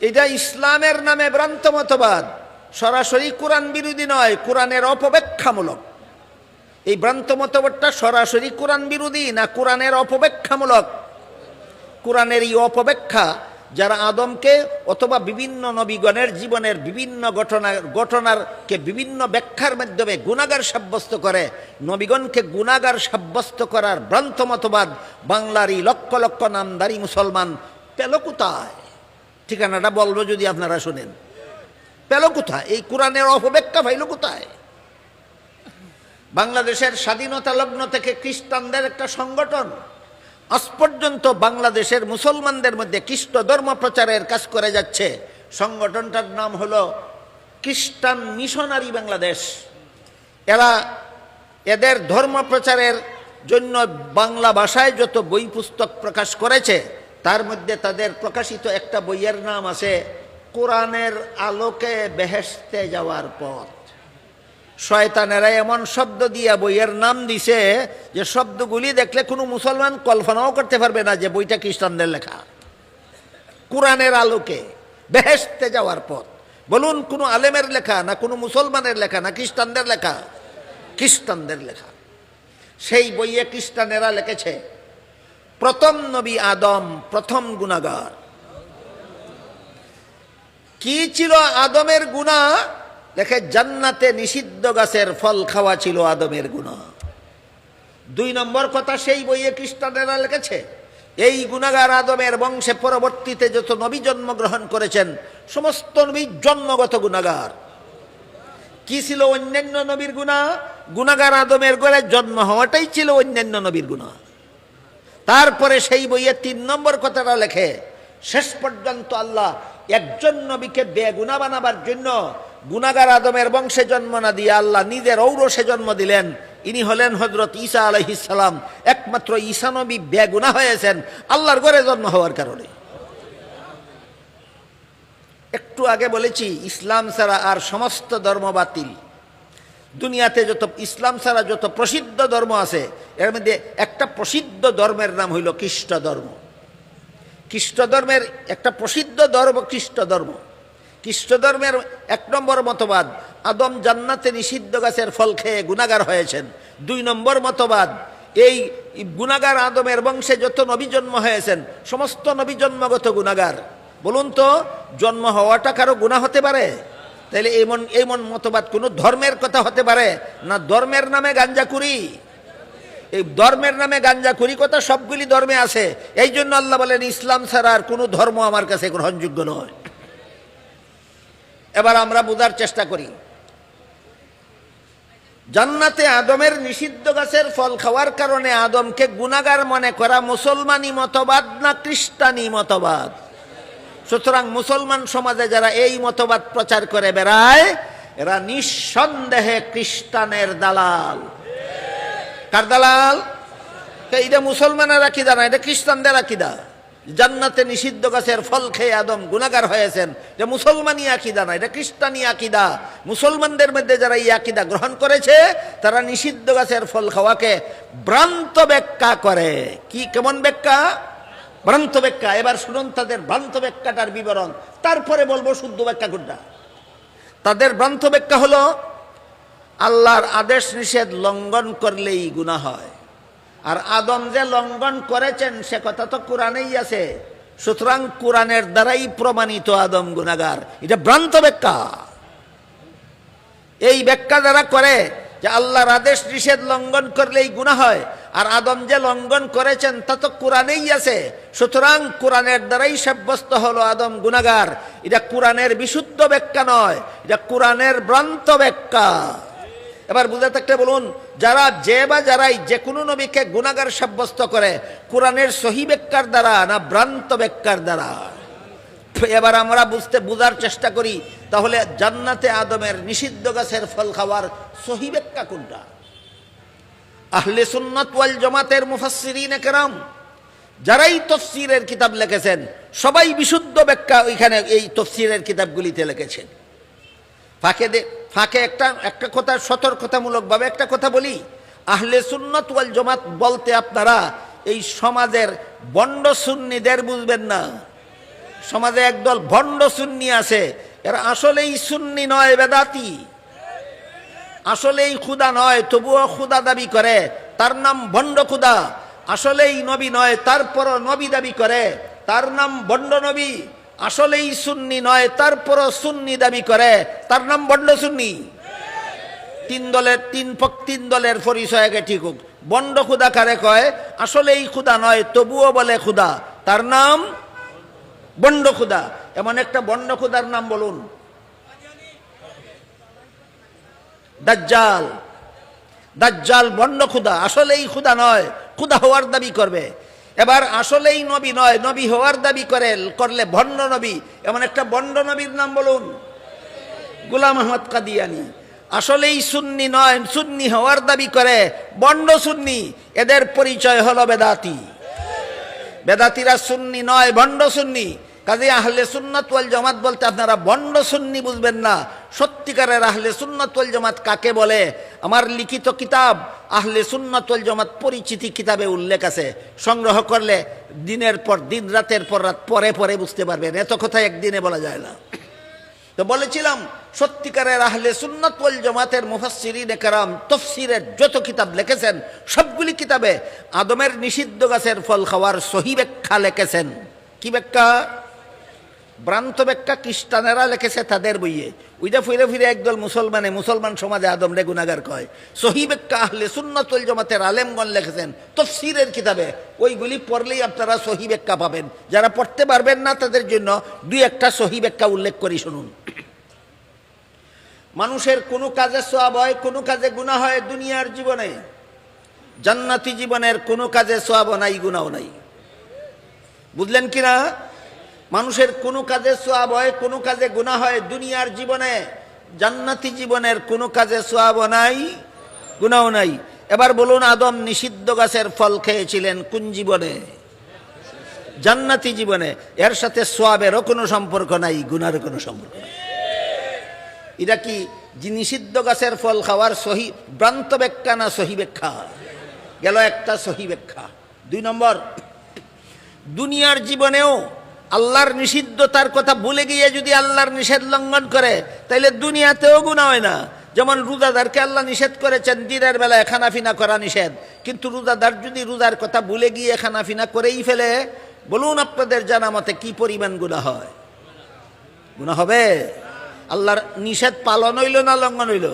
এটা ইসলামের নামে ভ্রান্ত মতবাদ, সরাসরি কোরআন বিরোধী নয়, কোরআনের অপব্যাখ্যামূলক। এই ভ্রান্ত মতবাদটা সরাসরি কোরআন বিরোধী না কোরআনের অপব্যাখ্যামূলক? কোরআনের এই অপব্যাখ্যা যারা আদমকে অথবা বিভিন্ন নবীগণের জীবনের বিভিন্ন ঘটনাকে বিভিন্ন ব্যাখ্যার মাধ্যমে গুনাহগার সাব্যস্ত করে, নবীগণকে গুনাহগার সাব্যস্ত করার ভ্রান্ত মতবাদ বাংলার এই লক্ষ লক্ষ নামধারী মুসলমান পেল কোথায়? ঠিকানাটা বলবো যদি আপনারা শুনেন। পেল কোথায়? এই কোরআনের অপব্যাখ্যা পাইল কোথায়? বাংলাদেশের স্বাধীনতা লগ্ন থেকে খ্রিস্টানদের একটা সংগঠন আজ পর্যন্ত বাংলাদেশের মুসলমানদের মধ্যে খ্রিস্ট ধর্ম প্রচারের কাজ করে যাচ্ছে। সংগঠনটার নাম হলো খ্রিস্টান মিশনারি বাংলাদেশ। এদের ধর্ম প্রচারের জন্য বাংলা ভাষায় যত বই পুস্তক প্রকাশ করেছে, তার মধ্যে তাদের প্রকাশিত একটা বইয়ের নাম আছে কোরআনের আলোকে বেহেশতে যাওয়ার পথ। শয়তানেরা এমন শব্দ দিয়া বইয়ের নাম দিছে যে শব্দগুলি দেখলে কোনো মুসলমান কল্পনাও করতে পারবে না যে বইটা খ্রিস্টানদের লেখা। কোরআনের আলোকে বেহেশতে যাওয়ার পথ। বলুন, কোনো আলেমের লেখা না কোনো মুসলমানের লেখা না খ্রিস্টানদের লেখা? খ্রিস্টানদের লেখা। সেই বইয়ে খ্রিস্টানেরা লিখেছে প্রথম নবী আদম প্রথম গুনাহগার। কি ছিল আদমের গুনাহ? লেখে জান্নাতে নিষিদ্ধ গাছের ফল খাওয়া ছিল আদমের গুনাহ। 2 নম্বর কথা সেই বইয়ে খ্রিস্টানেরা লিখেছে এই গুনাহগার আদমের বংশে পরবর্তীতে যত নবী জন্মগ্রহণ করেছেন সমস্ত নবী জন্মগত গুনাহগার। কি ছিল অন্যান্য নবীর গুনাহ? গুনাহগার আদমের ঘরে জন্ম হওয়াটাই ছিল অন্যান্য নবীর গুনাহ। তারপরে সেই বইয়ে 3 নম্বর কথাটা লেখে শেষ পর্যন্ত আল্লাহ একজন নবীকে বেগুনাহ বানাবার জন্য গুনাহগার আদমের বংশে জন্ম না দিয়ে আল্লাহ নিজের ঔরসে জন্ম দিলেন। ইনি হলেন হযরত ঈসা আলাইহিস সালাম। একমাত্র ঈসা নবী বেগুনাহ হয়েছেন আল্লাহর ঘরে জন্ম হওয়ার কারণে। একটু আগে বলেছি ইসলাম ছাড়া আর সমস্ত ধর্ম বাতিল। দুনিয়াতে যত ইসলাম ছাড়া যত প্রসিদ্ধ ধর্ম আছে এর মধ্যে একটা প্রসিদ্ধ ধর্মের নাম হইল খ্রিস্ট ধর্ম। খ্রিস্ট ধর্মের একটা প্রসিদ্ধ ধর্ম খ্রিস্ট ধর্ম। খ্রিস্ট ধর্মের 1 নম্বর মতবাদ আদম জান্নাতে নিষিদ্ধ গাছের ফল খেয়ে গুনাহগার হয়েছেন। 2 নম্বর মতবাদ এই গুনাহগার আদমের বংশে যত নবী জন্ম হয়েছেন সমস্ত নবী জন্মগত গুনাহগার। বলুন তো, জন্ম হওয়াটা কারো গুনাহ হতে পারে? তাহলে এমন মতবাদ কোনো ধর্মের কথা হতে পারে না? ধর্মের নামে গাঞ্জাখুরি। এই ধর্মের নামে গাঞ্জাখুরি কথা সবগুলি ধর্মে আছে। এই জন্য আল্লাহ বলেন ইসলাম ছাড়া আর কোনো ধর্ম আমার কাছে গ্রহণযোগ্য নয়। এবার আমরা বোঝার চেষ্টা করি, জান্নাতে আদমের নিষিদ্ধ গাছের ফল খাওয়ার কারণে আদমকে গুনাহগার মনে করা মুসলমানি মতবাদ না খ্রিস্টানি মতবাদ? সুতরাং মুসলমান সমাজে যারা এই মতবাদ প্রচার করে বেড়ায় এরা নিঃসন্দেহে খ্রিস্টানের দালাল। কার দালাল? এটা মুসলমানের আকীদা না, এটা খ্রিস্টানদের আকীদা। জান্নাতে নিষিদ্ধ গাছের ফল খেয়ে আদম গুনাহগার হয়েছেন, এটা মুসলমানি আকীদা না, এটা খ্রিস্টানি আকীদা। মুসলমানদের মধ্যে যারা এই আকীদা গ্রহণ করেছে তারা নিষিদ্ধ গাছের ফল খাওয়াকে ভ্রান্ত ব্যাখ্যা করে। কি কেমন ব্যাখ্যা? ভ্রান্ত ব্যাখ্যা। এবার শুনুন তাদের ভ্রান্ত ব্যাখ্যাটার বিবরণ, তারপরে বলবো শুদ্ধ ব্যাখ্যা কোনটা। তাদের ভ্রান্ত ব্যাখ্যা হলো আল্লাহর আদেশ নিষেধ লঙ্ঘন করলেই গুনাহ হয়। আর আদম যে লঙ্ঘন করেছেন সে কথা তো কোরআনেই আছে। সুতরাং কোরআনের দ্বারাই প্রমাণিত আদম গুনাহগার। এটা ভ্রান্ত ব্যাখ্যা। এই ব্যাখ্যা যারা করে যে আল্লাহর আদেশ নিষেধ লঙ্ঘন করলেই গুনাহ হয় আর আদম যে লঙ্ঘন করেছেন তা তো কোরআনেই আছে, সুতরাং কোরআনের দ্বারাই সাব্যস্ত হলো আদম গুনাহগার, এটা কোরআনের বিশুদ্ধ ব্যাখ্যা নয়, এটা কোরআনের ভ্রান্ত ব্যাখ্যা। এবার বুঝে থাকলে বলুন, যারাই যে কোনো নবীকে গুনাহগার সাব্যস্ত করে কোরআনের সহি ব্যাখ্যার দ্বারা না ভ্রান্ত ব্যাখ্যার দ্বারা? এবার আমরা বুঝার চেষ্টা করি, তাহলে জান্নাতে আদমের নিষিদ্ধ গাছের ফল খাওয়ার সহি ব্যাখ্যা কোনটা? আহলে সুন্নাত ওয়াল জামাতের মুফাসসিরিন কেরাম যারাই তাফসীরের কিতাব লিখেছেন সবাই বিশুদ্ধ ব্যাখ্যা ওইখানে এই তাফসীরের কিতাবগুলিতে লিখেছেন। ফাঁকে একটা কথা সতর্কতামূলকভাবে একটা কথা বলি, আহলে সুন্নাত ওয়াল জামাত বলতে আপনারা এই সমাজের ভণ্ড সুন্নিদের বুঝবেন না। সমাজে একদল ভণ্ড সুন্নি আছে, এরা আসলেই সুন্নি নয়, বেদাতি। আসলেই খুদা নয়, তবুও খুদা দাবি করে, তার নাম ভণ্ড খুদা। আসলেই নবী নয়, তারপরও নবী দাবি করে, তার নাম ভণ্ড নবী। আসলেই সুন্নি নয়, তারপরও সুন্নি দাবি করে, তার নাম ভণ্ড সুন্নি। তিন দলের পরিচয় আগে ঠিক হোক। ভণ্ড খুদা কারে কয়? আসলেই খুদা নয়, তবুও বলে খুদা, তার নাম ভণ্ড খুদা। এমন একটা ভণ্ড খুদার নাম বলুন। দাজ্জাল ভণ্ড খুদা, আসলেই খুদা নয়, খুদা হওয়ার দাবি করবে। এবার আসলেই নবী নয়, নবী হওয়ার দাবি করলে ভণ্ড নবী। এমন একটা ভণ্ড নবীর নাম বলুন, গোলাম আহমদ কাদিয়ানী। আসলেই সুন্নি নয়, সুন্নি হওয়ার দাবি করে, ভণ্ড সুন্নি। এদের পরিচয় হলো বেদাতি। বেদাতিরা সুন্নি নয়, ভণ্ড সুন্নি। কাজে আহলে সুন্নাত ওয়াল জামাত বলতে আপনারা ভণ্ড সুন্নি বুঝবেন না। সত্যিকারের আহলে সুন্নাত ওয়াল জামাত কাকে বলে আমার লিখিত কিতাব আহলে সুন্নাত ওয়াল জামাত পরিচিতি কিতাবে উল্লেখ আছে। সংগ্রহ করলে দিনের পর দিন, রাতের পর রাত পরে পরে বুঝতে পারবেন। এত কথা একদিনে বলা যায় না। তো বলেছিলাম সত্যিকারের আহলে সুন্নাত ওয়াল জামাতের মুফাসসিরিনে কেরাম তাফসীরের যত কিতাব লিখেছেন সবগুলি কিতাবে আদমের নিষিদ্ধ গাছের ফল খাওয়ার সহি ব্যাখ্যা লিখেছেন। কি ব্যাখ্যা? ভ্রান্ত ব্যাখ্যা খ্রিস্টানেরা লিখেছে তাদের বইয়ে। ওইটা ফিরে ফিরে একদল মুসলমান সমাজে আদম রে গুনাহগার কয়। সহি ব্যাখ্যা আহলে সুন্নাত ওয়াল জামাতের আলেমগণ লিখেছেন তাফসীরের কিতাবে। ওইগুলি পড়লেই আপনারা সহি ব্যাখ্যা পাবেন। যারা পড়তে পারবেন না তাদের জন্য দুই একটা সহি ব্যাখ্যা উল্লেখ করি শুনুন। মানুষের কোনো কাজে সওয়াব হয়, কোনো কাজে গুনাহ হয় দুনিয়ার জীবনে। জান্নাতি জীবনের কোনো কাজে সওয়াব নাই, গুনাহ নাই। বুঝলেন কিনা? মানুষের কোনো কাজে সওয়াব হয়, কোনো কাজে গুনাহ হয় দুনিয়ার জীবনে। জান্নাতি জীবনের কোনো কাজে সওয়াব নাই, গুনাহ নাই। এবার বলুন, আদম নিষিদ্ধ গাছের ফল খেয়েছিলেন কোন জীবনে? জান্নাতি জীবনে। এর সাথে সওয়াবেরও কোনো সম্পর্ক নাই, গুনাহের কোনো সম্পর্ক নাই। এটা কি নিষিদ্ধ গাছের ফল খাওয়ার সহি ভ্রান্ত ব্যাখ্যা না সহি ব্যাখ্যা? গেল একটা সহি ব্যাখ্যা। 2 নম্বর, দুনিয়ার জীবনেও আল্লাহর নিষিদ্ধতার কথা ভুলে গিয়ে যদি আল্লাহর নিষেধ লঙ্ঘন করে তাইলে দুনিয়াতেও গুনাহ হয় না। যেমন রোজাদারকে আল্লাহ নিষেধ করেছেন দিনের বেলায় খানাফিনা করা নিষেধ, কিন্তু রোজাদার যদি রোজার কথা ভুলে গিয়ে খানাফিনা করেই ফেলে, বলুন আপনাদের জানা মতে কি পরিমাণ গুনাহ হয়? গুনাহ হবে? আল্লাহর নিষেধ পালন হইল না লঙ্ঘন হইল?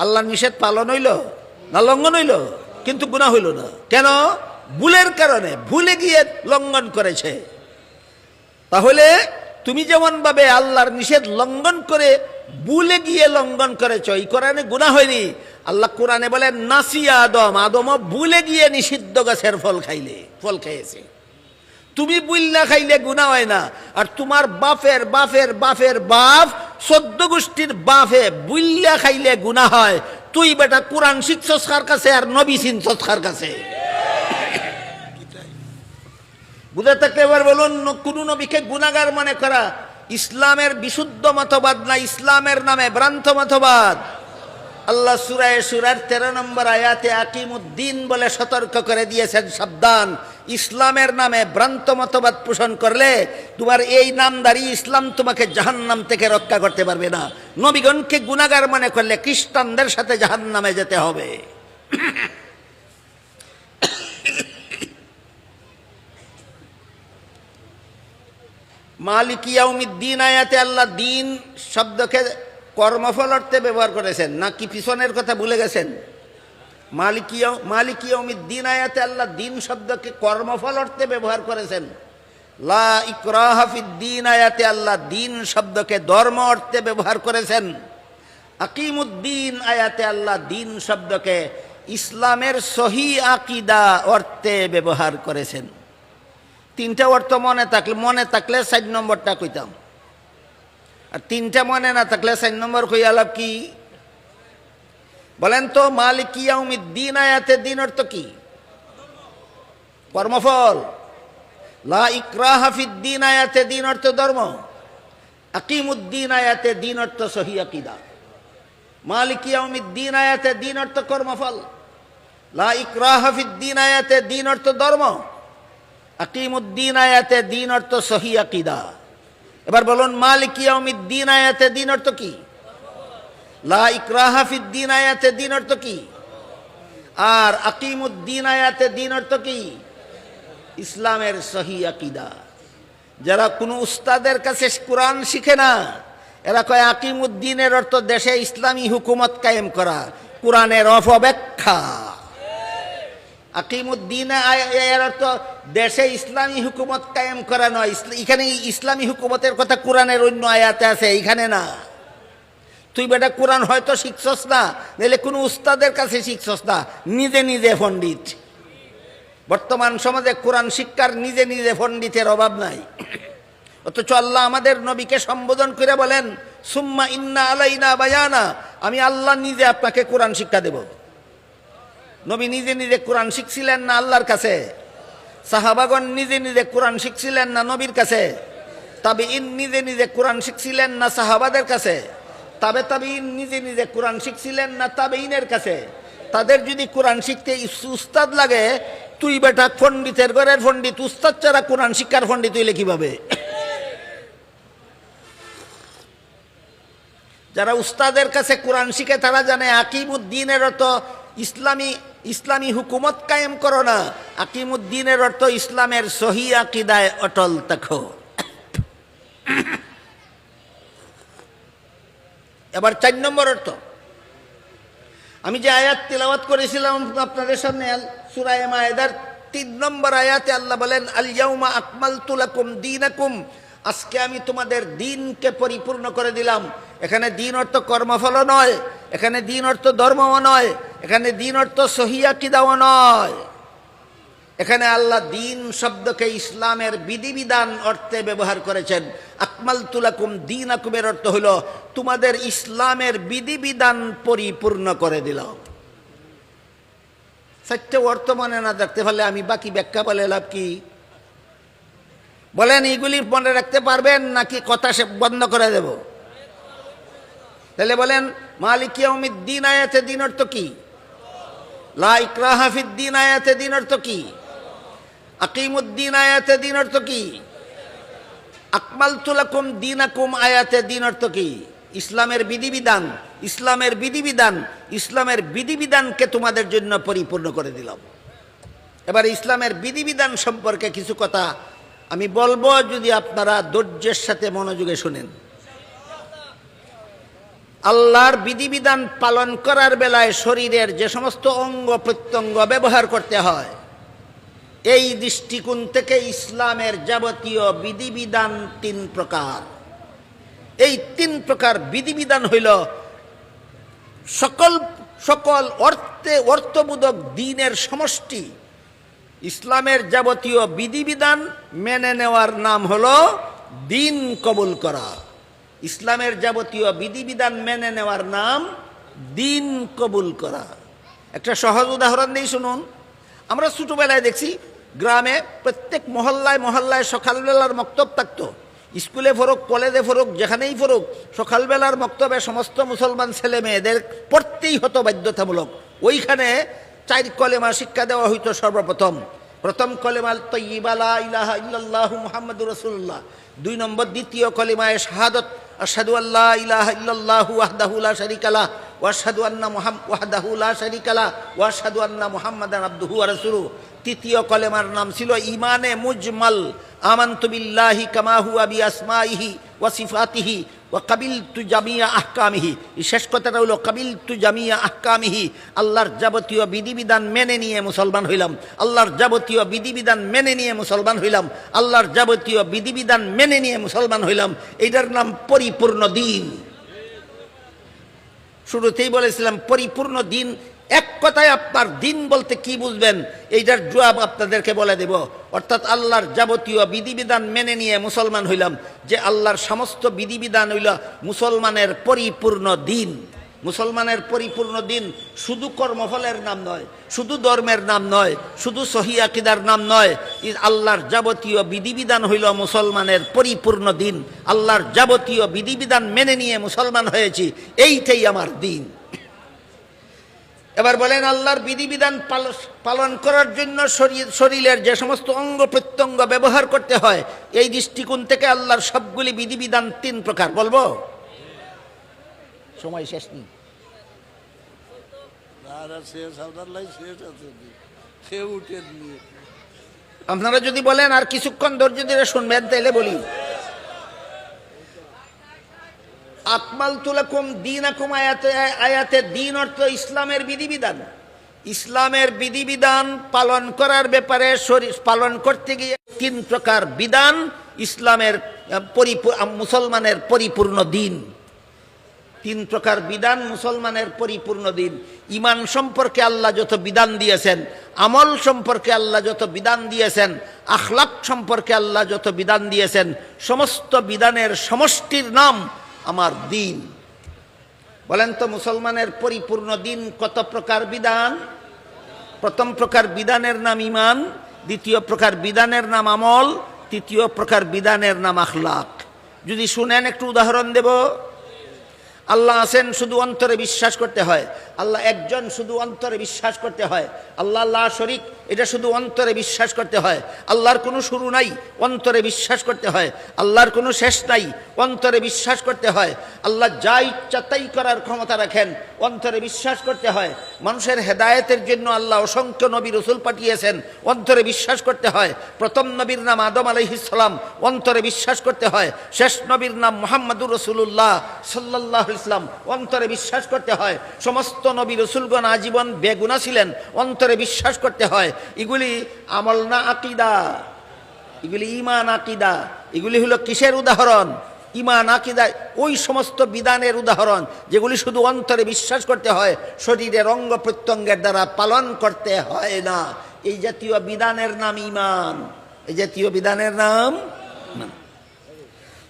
আল্লাহর নিষেধ পালন হইল না লঙ্ঘন হইল? কিন্তু গুনাহ হইল না। কেন? ভুলের কারণে, ভুলে গিয়ে লঙ্ঘন করেছে। তাহলে তুমি যেমন ভাবে আল্লাহর নিষেধ লঙ্ঘন করে ভুলে গিয়ে লঙ্ঘন করেছ, এই কোরআনে গুনাহ হয়নি। আল্লাহ কোরআনে বলেন নাসিয়া আদম, আদমও ভুলে গিয়ে নিষিদ্ধ গাছের ফল খেয়েছে। তুমি বুইল্লা খাইলে গুনাহ হয় না। আর তোমার বাপের বাপের বাপের বাপ 14 গোষ্ঠীর বাপে বুইল্লা খাইলে গুনাহ হয়। তুই বেটা কোরআন শিখছস কার কাছে আর নবী চিনছস কার কাছে? বুঝে থাকলে এবার বলুন, কোন নবীকে গুনাহগার মনে করা ইসলামের বিশুদ্ধ মতবাদ না, ইসলামের নামে ভ্রান্ত মতবাদ। আল্লাহ সূরার 13 নম্বর আয়াতে আকিমুদ্দিন বলে সতর্ক করে দিয়েছেন, সাবধান, ইসলামের নামে ভ্রান্ত মতবাদ পোষণ করলে তোমার এই নামদারি ইসলাম তোমাকে জাহান্নাম থেকে রক্ষা করতে পারবে না। নবীগণকে গুনাহগার মনে করলে খ্রিস্টানদের সাথে জাহান্নামে যেতে হবে। মালিক ইয়াউমিদ্দিন আয়াতে আল্লাহ দিন শব্দকে কর্মফল অর্থে ব্যবহার করেছেন, নাকি পিছনের কথা ভুলে গেছেন? মালিক ইয়াউমিদ্দিন আয়াতে আল্লাহ দিন শব্দকে কর্মফল অর্থে ব্যবহার করেছেন। লা ইকরাহা ফিদ্দিন আয়াতে আল্লাহ দিন শব্দকে ধর্ম অর্থে ব্যবহার করেছেন। আকিমুদ্দিন আয়াতে আল্লাহ দিন শব্দকে ইসলামের সহি আকীদা অর্থে ব্যবহার করেছেন। 3টা অর্থ মনে থাকলে 4 নম্বরটা কইতাম, আর 3টা মনে না থাকলে 4 নম্বর কই আলাপ কি? বলেন তো, মালিক ইয়াউমিদ্দিন আয়াতে দিন অর্থ কি? কর্মফল। লা ইকরাহা ফিদ্দিন আয়াতে দিন অর্থ ধর্ম। আকিমুদ্দিন আয়াতে দিন অর্থ সহি আকীদা। মালিক ইয়াউমিদ্দিন আয়াতে দিন অর্থ কর্মফল। লা ইকরাহা ফিদ্দিন আয়াতে দিন অর্থ ধর্ম। আকিমুদ্দিন আয়াতে দিন অর্থ সহি আকীদা। এবার বলুন, মালিক ইয়াউমিদ্দিন আয়াতে দিন অর্থ কি? লা ইকরাহা ফিদ্দিন আয়াতে দিন অর্থ কি? আর আকিমুদ্দিন আয়াতে দিন অর্থ কি? ইসলামের সহি আকীদা। যারা কোনো উস্তাদের কাছে কোরআন শিখে না, এরা কয় আকিমুদ্দিনের অর্থ দেশে ইসলামী হুকুমত কায়েম করা, কোরআনের অপব্যাখ্যা। আকিমুদ্দিন এর অর্থ দেশে ইসলামী হুকুমত কায়েম করা নয়। এখানে ইসলামী হুকুমতের কথা কোরআনের অন্য আয়াতে আছে, এখানে না। তুই বেটা কোরআন হয়তো শিখছস না, নাহলে কোনো উস্তাদের কাছে শিখছস না, নিজে নিজে পণ্ডিত। বর্তমান সমাজে কোরআন শিক্ষার নিজে নিজে পণ্ডিতের অভাব নাই, অথচ আল্লাহ আমাদের নবীকে সম্বোধন করে বলেন সুম্মা ইন্না আলাইনা বায়ানা, আমি আল্লাহ নিজে আপনাকে কোরআন শিক্ষা দেব। নবী নিজে নিজে কোরআন শিখছিলেন না আল্লাহর কাছে? সাহাবাগণ নিজে নিজে কোরআন শিখছিলেন না নবীর কাছে? তাবেঈন নিজে নিজে কোরআন শিখছিলেন না সাহাবাদের কাছে? তাবেঈন নিজে নিজে কোরআন শিখছিলেন না তাবেঈনের কাছে? তাদের যদি কোরআন শিখতে উস্তাদ লাগে, তুই বেটা পণ্ডিতের ঘরের পণ্ডিত, উস্তাদ ছাড়া কোরআন শিক্ষার পণ্ডিত হইলে কিভাবে? যারা উস্তাদের কাছে কোরআন শিখে তারা জানে আকিমুদ্দিনের অর্থ ইসলামী হুকুমত কায়েম করো না, আকিমুদ্দিনের অর্থ ইসলামের সহি আকিদায় অটল থাকো। এবার 4 নম্বর অর্থ, আমি যে আয়াত তিলাওয়াত করেছিলাম আপনাদের সামনে সূরা মায়েদার 3 নম্বর আয়াতে আল্লাহ বলেন আল ইয়াউমা আকমালতু লাকুম দীনাকুম, আজকে আমি তোমাদের দিনকে পরিপূর্ণ করে দিলাম। এখানে দিন অর্থ কর্মফল নয়, এখানে দিন অর্থ ধর্মও নয়, এখানে দিন অর্থ সহি আকীদাও নয়। এখানে আল্লাহ দিন শব্দকে ইসলামের বিধিবিধান অর্থে ব্যবহার করেছেন। আকমালতু লাকুম দীনাকুমের অর্থ হলো তোমাদের ইসলামের বিধিবিধান পরিপূর্ণ করে দিলাম। 4টে অর্থ মনে না রাখতে পারলে আমি বাকি ব্যাখ্যা বলে লাভ কি? বলেন এইগুলি মনে রাখতে পারবেন নাকি কথা সে বন্ধ করে দেব? তাহলে বলেন মালিক ইয়াউমিদ্দিন আয়াতে দিন অর্থ কি? লা ইকরাহা ফিদ্দিন আয়াতে দিন অর্থ কি? আকিমুদ্দিন আয়াতে দিন অর্থ কি? আকমালতু লাকুম দীনাকুম আয়াতে দিন অর্থ কি? ইসলামের বিধিবিধান, ইসলামের বিধিবিধান, ইসলামের বিধিবিধানকে তোমাদের জন্য পরিপূর্ণ করে দিলাম। এবার ইসলামের বিধিবিধান সম্পর্কে কিছু কথা আমি বলবো, যদি আপনারা ধৈর্যের সাথে মনোযোগে শুনেন। আল্লাহর বিধিবিধান পালন করার বেলায় শরীরের যে সমস্ত অঙ্গ প্রত্যঙ্গ ব্যবহার করতে হয়, এই দৃষ্টিকোণ থেকে ইসলামের যাবতীয় বিধিবিধান 3 প্রকার। এই 3 প্রকার বিধিবিধান হইল সকল অর্থবোধক দ্বীনের সমষ্টি। ইসলামের যাবতীয় বিধিবিধান মেনে নেওয়ার নাম হলো দ্বীন কবুল করা। ইসলামের যাবতীয় বিধিবিধান মেনে নেওয়ার নাম দ্বীন কবুল করা। একটা সহজ উদাহরণ দিই, শুনুন। আমরা ছোটবেলায় দেখছি গ্রামে প্রত্যেক মহল্লায় মহল্লায় সকালবেলার মক্তব থাকতো। স্কুলে ফরুক, কলেজে ফরুক, যেখানেই ফরুক, সকালবেলার মক্তবে সমস্ত মুসলমান ছেলে মেয়েদের পড়তেই হতো বাধ্যতামূলক। ওইখানে 4 কলেমা শিক্ষা দেওয়া হইতো সর্বপ্রথম। প্রথম কলেমা তাইয়্যিবা লা ইলাহা ইল্লাল্লাহু মুহাম্মাদুর রাসূলুল্লাহ। 2 নম্বর দ্বিতীয় কলেমায়ে শাহাদাত আশহাদু আল্লা ইলাহা ইল্লাল্লাহু ওয়াহদাহু লা শারীকা লাহ ওয়া আশহাদু আন্না ওয়াহদাহু লা শারীকা লাহ ওয়া আশহাদু আন্না মুহাম্মাদান আবদুহু ওয়া রাসূলুহু। তৃতীয় কলেমার নাম ছিল ঈমানে মুজমাল, আমানতু বিল্লাহি কামা হুয়া বিআসমাইহি ওয়া সিফাতিহি ওয়া কাবিলতু জামিয়া আহকামিহি। এই শেষ কথাটা হলো কাবিলতু জামিয়া আহকামিহি। আল্লাহর যাবতীয় বিধিবিধান মেনে নিয়ে মুসলমান হইলাম, আল্লাহর যাবতীয় বিধিবিধান মেনে নিয়ে মুসলমান হইলাম, আল্লাহর যাবতীয় বিধিবিধান মেনে নিয়ে মুসলমান হইলাম। এইটার নাম পরিপূর্ণ দ্বীন। শুরুতেই বলেছিলাম পরিপূর্ণ দ্বীন। এক কথায় আপনার দিন বলতে কি বুঝবেন, এইটার জবাব আপনাদেরকে বলে দেব। অর্থাৎ আল্লাহর যাবতীয় বিধিবিধান মেনে নিয়ে মুসলমান হইলাম, যে আল্লাহর সমস্ত বিধিবিধান হইল মুসলমানের পরিপূর্ণ দিন। মুসলমানের পরিপূর্ণ দিন শুধু কর্মফলের নাম নয়, শুধু ধর্মের নাম নয়, শুধু সহি আকীদার নাম নয়। আল্লাহর যাবতীয় বিধিবিধান হইল মুসলমানের পরিপূর্ণ দিন। আল্লাহর যাবতীয় বিধিবিধান মেনে নিয়ে মুসলমান হয়েছি, এইটাই আমার দিন। এবার বলেন, আল্লাহর বিধিবিধান পালন করার জন্য শরীরের যে সমস্ত অঙ্গ প্রত্যঙ্গ ব্যবহার করতে হয়, এই দৃষ্টিকোণ থেকে আল্লাহর সবগুলি বিধিবিধান 3 প্রকার। বলবো? সময় শেষ নেই। আপনারা যদি বলেন আর কিছুক্ষণ ধৈর্য ধরে শুনবেন, তাইলে বলি। আকমালতু লাকুম দীনাকুম আয়াতে দিন অর্থ ইসলামের বিধিবিধান। ইসলামের বিধিবিধান পালন করার ব্যাপারে পালন করতে গিয়ে 3 প্রকার বিধান ইসলামের মুসলমানের পরিপূর্ণ দিন। তিন প্রকার বিধান মুসলমানের পরিপূর্ণ দিন। ঈমান সম্পর্কে আল্লাহ যত বিধান দিয়েছেন, আমল সম্পর্কে আল্লাহ যত বিধান দিয়েছেন, আখলাক সম্পর্কে আল্লাহ যত বিধান দিয়েছেন, সমস্ত বিধানের সমষ্টির নাম আমার দিন। বলেন তো মুসলমানের পরিপূর্ণ দিন কত প্রকার বিধান? প্রথম প্রকার বিধানের নাম ঈমান, দ্বিতীয় প্রকার বিধানের নাম আমল, তৃতীয় প্রকার বিধানের নাম আখলাক। যদি শুনেন একটু উদাহরণ দেব। আল্লাহ আছেন, শুধু অন্তরে বিশ্বাস করতে হয়। আল্লাহ একজন, শুধু অন্তরে বিশ্বাস করতে হয়। আল্লাহ লা শরীক, এটা শুধু অন্তরে বিশ্বাস করতে হয়। আল্লাহর কোনো শুরু নাই, অন্তরে বিশ্বাস করতে হয়। আল্লাহর কোনো শেষ নাই, অন্তরে বিশ্বাস করতে হয়। আল্লাহ যা ইচ্ছা তাই করার ক্ষমতা রাখেন, অন্তরে বিশ্বাস করতে হয়। মানুষের হেদায়েতের জন্য আল্লাহ অসংখ্য নবী রসুল পাঠিয়েছেন, অন্তরে বিশ্বাস করতে হয়। প্রথম নবীর নাম আদম আলাইহিস সালাম, অন্তরে বিশ্বাস করতে হয়। শেষ নবীর নাম মুহাম্মদুর রাসূলুল্লাহ সাল্লাল্লাহু আলাইহি ওয়াসাল্লাম, অন্তরে বিশ্বাস করতে হয়। সমস্ত নবী রসুলগণ আজীবন বেগুনাহ ছিলেন, অন্তরে বিশ্বাস করতে হয়। এগুলি আমল না আকীদা? এগুলি ঈমান আকীদা। এগুলি হলো কিসের উদাহরণ? ঈমান আকীদা, ওই সমস্ত বিধানের উদাহরণ যেগুলি শুধু অন্তরে বিশ্বাস করতে হয়, শরীরের অঙ্গ প্রত্যঙ্গের দ্বারা পালন করতে হয় না। এই জাতীয় বিধানের নাম ঈমান, এই জাতীয় বিধানের নাম।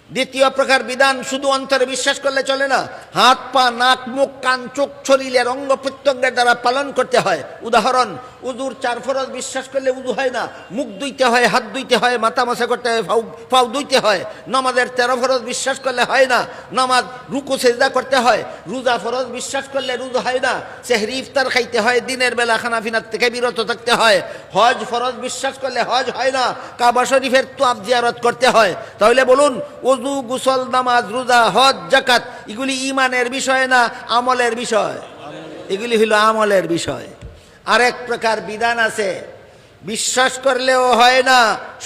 দ্বিতীয় প্রকার বিধান শুধু অন্তরে বিশ্বাস করলে চলে না, হাত পা নাক মুখ কান চোখ শরীরের অঙ্গ প্রত্যঙ্গের দ্বারা পালন করতে হয়। উদাহরণ, উযুর 4 ফরজ বিশ্বাস করলে উযু হয় না, মুখ ধুইতে হয়, হাত ধুইতে হয়, মাথা মাসা করতে হয়, পাও ধুইতে হয়। নামাজের 13 ফরজ বিশ্বাস করলে হয় না, নামাজ রুকু সেজদা করতে হয়। রোজা ফরজ বিশ্বাস করলে রোজা হয় না, সেহরি ইফতার খাইতে হয়, দিনের বেলা খানাফিনার থেকে বিরত থাকতে হয়। হজ ফরজ বিশ্বাস করলে হজ হয় না, কাবা শরীফের তোয়াফ জিয়ারত করতে হয়। তাহলে বলুন, ওযু, গোসল, নামাজ, রোজা, হজ, যাকাত এগুলি ঈমানের বিষয় না আমলের বিষয়? এগুলি হলো আমলের বিষয়। আরেক প্রকার বিধান আছে, বিশ্বাস করলেও হয় না,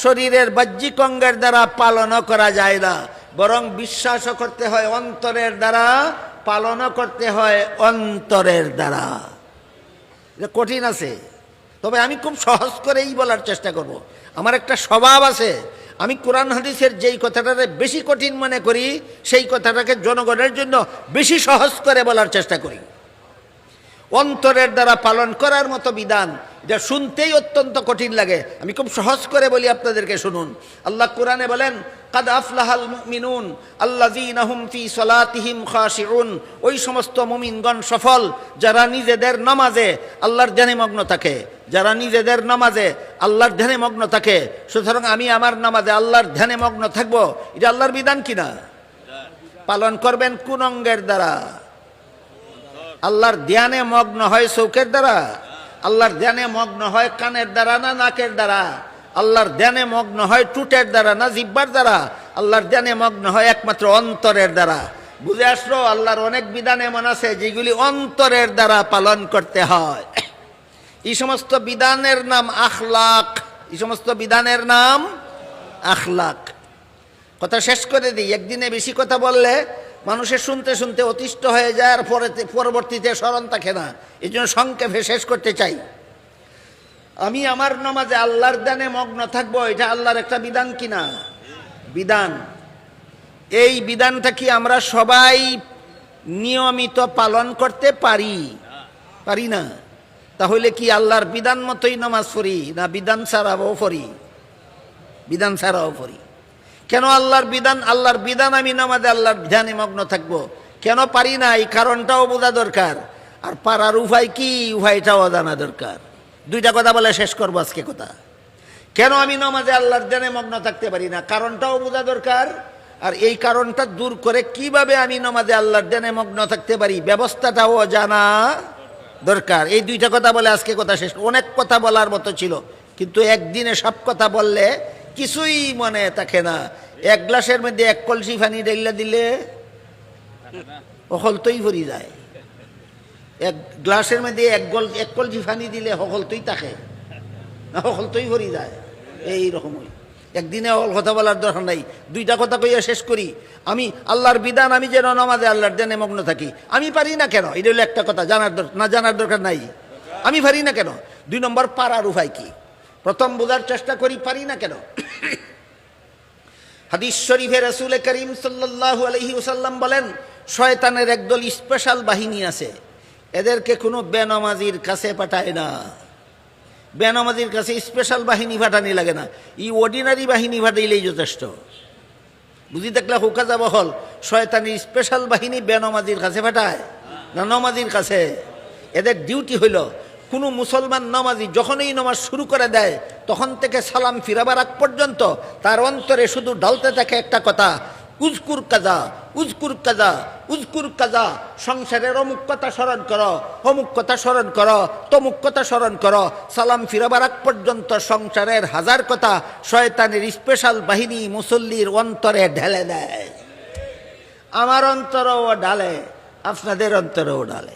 শরীরের বাহ্যিক অঙ্গের দ্বারা পালনও করা যায় না, বরং বিশ্বাসও করতে হয় অন্তরের দ্বারা, পালনও করতে হয় অন্তরের দ্বারা। এটা কঠিন আছে, তবে আমি খুব সহজ করেই বলার চেষ্টা করব। আমার একটা স্বভাব আছে, আমি কোরআন হাদিসের যেই কথাটাকে বেশি কঠিন মনে করি, সেই কথাটাকে জনগণের জন্য বেশি সহজ করে বলার চেষ্টা করি। অন্তরের দ্বারা পালন করার মতো বিধান, যা শুনতেই অত্যন্ত কঠিন লাগে, আমি খুব সহজ করে বলি, আপনাদেরকে শুনুন। আল্লাহ কোরআনে বলেন, কাদ আফলাহাল মুমিনুন আল্লাযীনা হুম ফি সালাতিহিম খাশিউন, ওই সমস্ত মুমিনগণ সফল যারা নিজেদের নামাজে আল্লাহর ধ্যানে মগ্ন থাকে, যারা নিজেদের নামাজে আল্লাহর ধ্যানে মগ্ন থাকে। সুতরাং আমি আমার নামাজে আল্লাহর ধ্যানে মগ্ন থাকবো, এটা আল্লাহর বিধান কিনা? পালন করবেন কোন অঙ্গের দ্বারা? আল্লাহর ধ্যানে মগ্ন হয় চোখের দ্বারা? আল্লাহর ধ্যানে মগ্ন হয় কানের দ্বারা না নাকের দ্বারা? আল্লাহর ধ্যানে মগ্ন হয় টুটের দ্বারা না জিহ্বার দ্বারা? আল্লাহর ধ্যানে মগ্ন হয় একমাত্র অন্তরের দ্বারা। বুঝে আসলো? আল্লাহর অনেক বিধান এমন আছে যেগুলি অন্তরের দ্বারা পালন করতে হয়। এই সমস্ত বিধানের নাম আখলাক, এই সমস্ত বিধানের নাম আখলাক। কথা শেষ করে দিই, একদিনে বেশি কথা বললে মানুষের শুনতে শুনতে অতিষ্ঠ হয়ে যায়, আর পরবর্তীতে স্মরণ থাকে না। এই জন্য সংক্ষেপে শেষ করতে চাই। আমি আমার নামাজে আল্লাহর ধ্যানে মগ্ন থাকবো, এটা আল্লাহর একটা বিধান কিনা? বিধান। এই বিধানটা কি আমরা সবাই নিয়মিত পালন করতে পারি? পারি না। তাহলে কি আল্লাহর বিধান মতোই নামাজ পড়ি, না বিধান ছাড়াও পড়ি? বিধান ছাড়াও পড়ি। কেন আল্লাহর বিধান? আল্লাহর বিধান আমি নামাজে আল্লাহর ধ্যানে মগ্ন থাকবো, কেন পারি না? এই কারণটাও বোঝা দরকার। আর পারার উপায় কি, উপায়টাও জানা দরকার। দুইটা কথা বলে শেষ করবো আজকে কথা। কেন আমি নামাজে আল্লাহর ধ্যানে মগ্ন থাকতে পারি না, কারণটাও বোঝা দরকার। আর এই কারণটা দূর করে কিভাবে আমি নামাজে আল্লাহর ধ্যানে মগ্ন থাকতে পারি, ব্যবস্থাটাও জানা দরকার। এই দুইটা কথা বলে আজকে কথা শেষ। অনেক কথা বলার মতো ছিল, কিন্তু একদিনে সব কথা বললে কিছুই মনে থাকে না। এক গ্লাসের মধ্যে 1 কলসি পানি ঢেলে দিলে হকলতই ভরি যায়। এক গ্লাসের মধ্যে 1 কলসি পানি দিলে হকলতই থাকে না, হকলতই ভরি যায়। এইরকমই একদিনে অল কথা বলার দরকার নাই। দুইটা কথা কইয়া শেষ করি। আমি আল্লাহর বিধান, আমি যেন নামাজে আল্লাহর ধ্যানে মগ্ন থাকি, আমি পারি না কেন? এটা হলো একটা কথা, জানার দরকার নাই। আমি পারি না কেন? 2 নম্বর, পারার উপায় কি? প্রথম বোঝার চেষ্টা করি, পারি না কেন। হাদিস শরীফে রাসূল করিম সাল্লাল্লাহু আলাইহি ওয়াসাল্লাম বলেন, শয়তানের একদল স্পেশাল বাহিনী আছে, এদেরকে কোনো বেনামাজির কাছে পাঠায় না। বেনামাজির কাছে স্পেশাল বাহিনী পাঠানি লাগে না, অর্ডিনারি বাহিনী পাঠাইলেই যথেষ্ট। বুঝি দেখলে হুকা যাব হল শয়তানির স্পেশাল বাহিনী বেনামাজির কাছে পাঠায় না নমাজির কাছে? এদের ডিউটি হইল কোনো মুসলমান নমাজি যখনই নমাজ শুরু করে দেয় তখন থেকে সালাম ফিরাবার আগ পর্যন্ত তার অন্তরে শুধু ঢালতে থাকে একটা কথা, উজকুর কাজা, উজকুর কাজা, উজকুর কাজা। সংসারের অমুক কথা স্মরণ করো, অমুক কথা স্মরণ করো, তমুক কথা স্মরণ করো। সালাম ফিরাবার আগ পর্যন্ত সংসারের হাজার কথা শয়তানের স্পেশাল বাহিনী মুসল্লির অন্তরে ঢেলে দেয়। আমার অন্তরেও ঢালে, আপনাদের অন্তরেও ঢালে।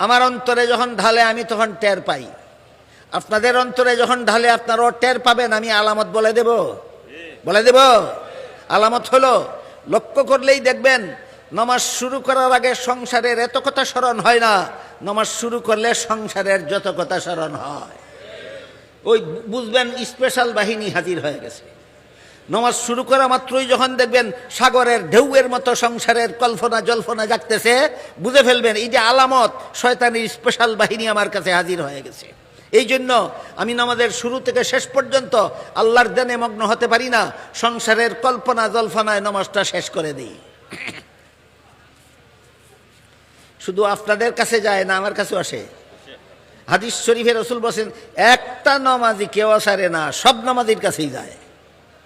আমার অন্তরে যখন ঢালে আমি তখন টের পাই, আপনাদের অন্তরে যখন ঢালে আপনারাও টের পাবেন। আমি আলামত বলে দেব, বলে দেব। আলামত হলো, লক্ষ্য করলেই দেখবেন নামাজ শুরু করার আগে সংসারের এত কথা স্মরণ হয় না, নামাজ শুরু করলে সংসারের যত কথা স্মরণ হয়। ওই বুঝবেন স্পেশাল বাহিনী হাজির হয়ে গেছে। নামাজ শুরু করা মাত্রই যখন দেখবেন সাগরের ঢেউয়ের মতো সংসারের কল্পনা জল্পনা জাগতেছে, বুঝে ফেলবেন এই যে আলামত, শয়তানের স্পেশাল বাহিনী আমার কাছে হাজির হয়ে গেছে। এই জন্য আমি নামাজের শুরু থেকে শেষ পর্যন্ত আল্লাহর ধ্যানে মগ্ন হতে পারি না, সংসারের কল্পনা জল্পনায় নামাজটা শেষ করে দিই। শুধু আপনাদের কাছে যায় না, আমার কাছেও আসে। হাদিস শরীফে রাসূল বলেন, একটা নামাজি কেউ সারে না, সব নামাজির কাছেই যায়।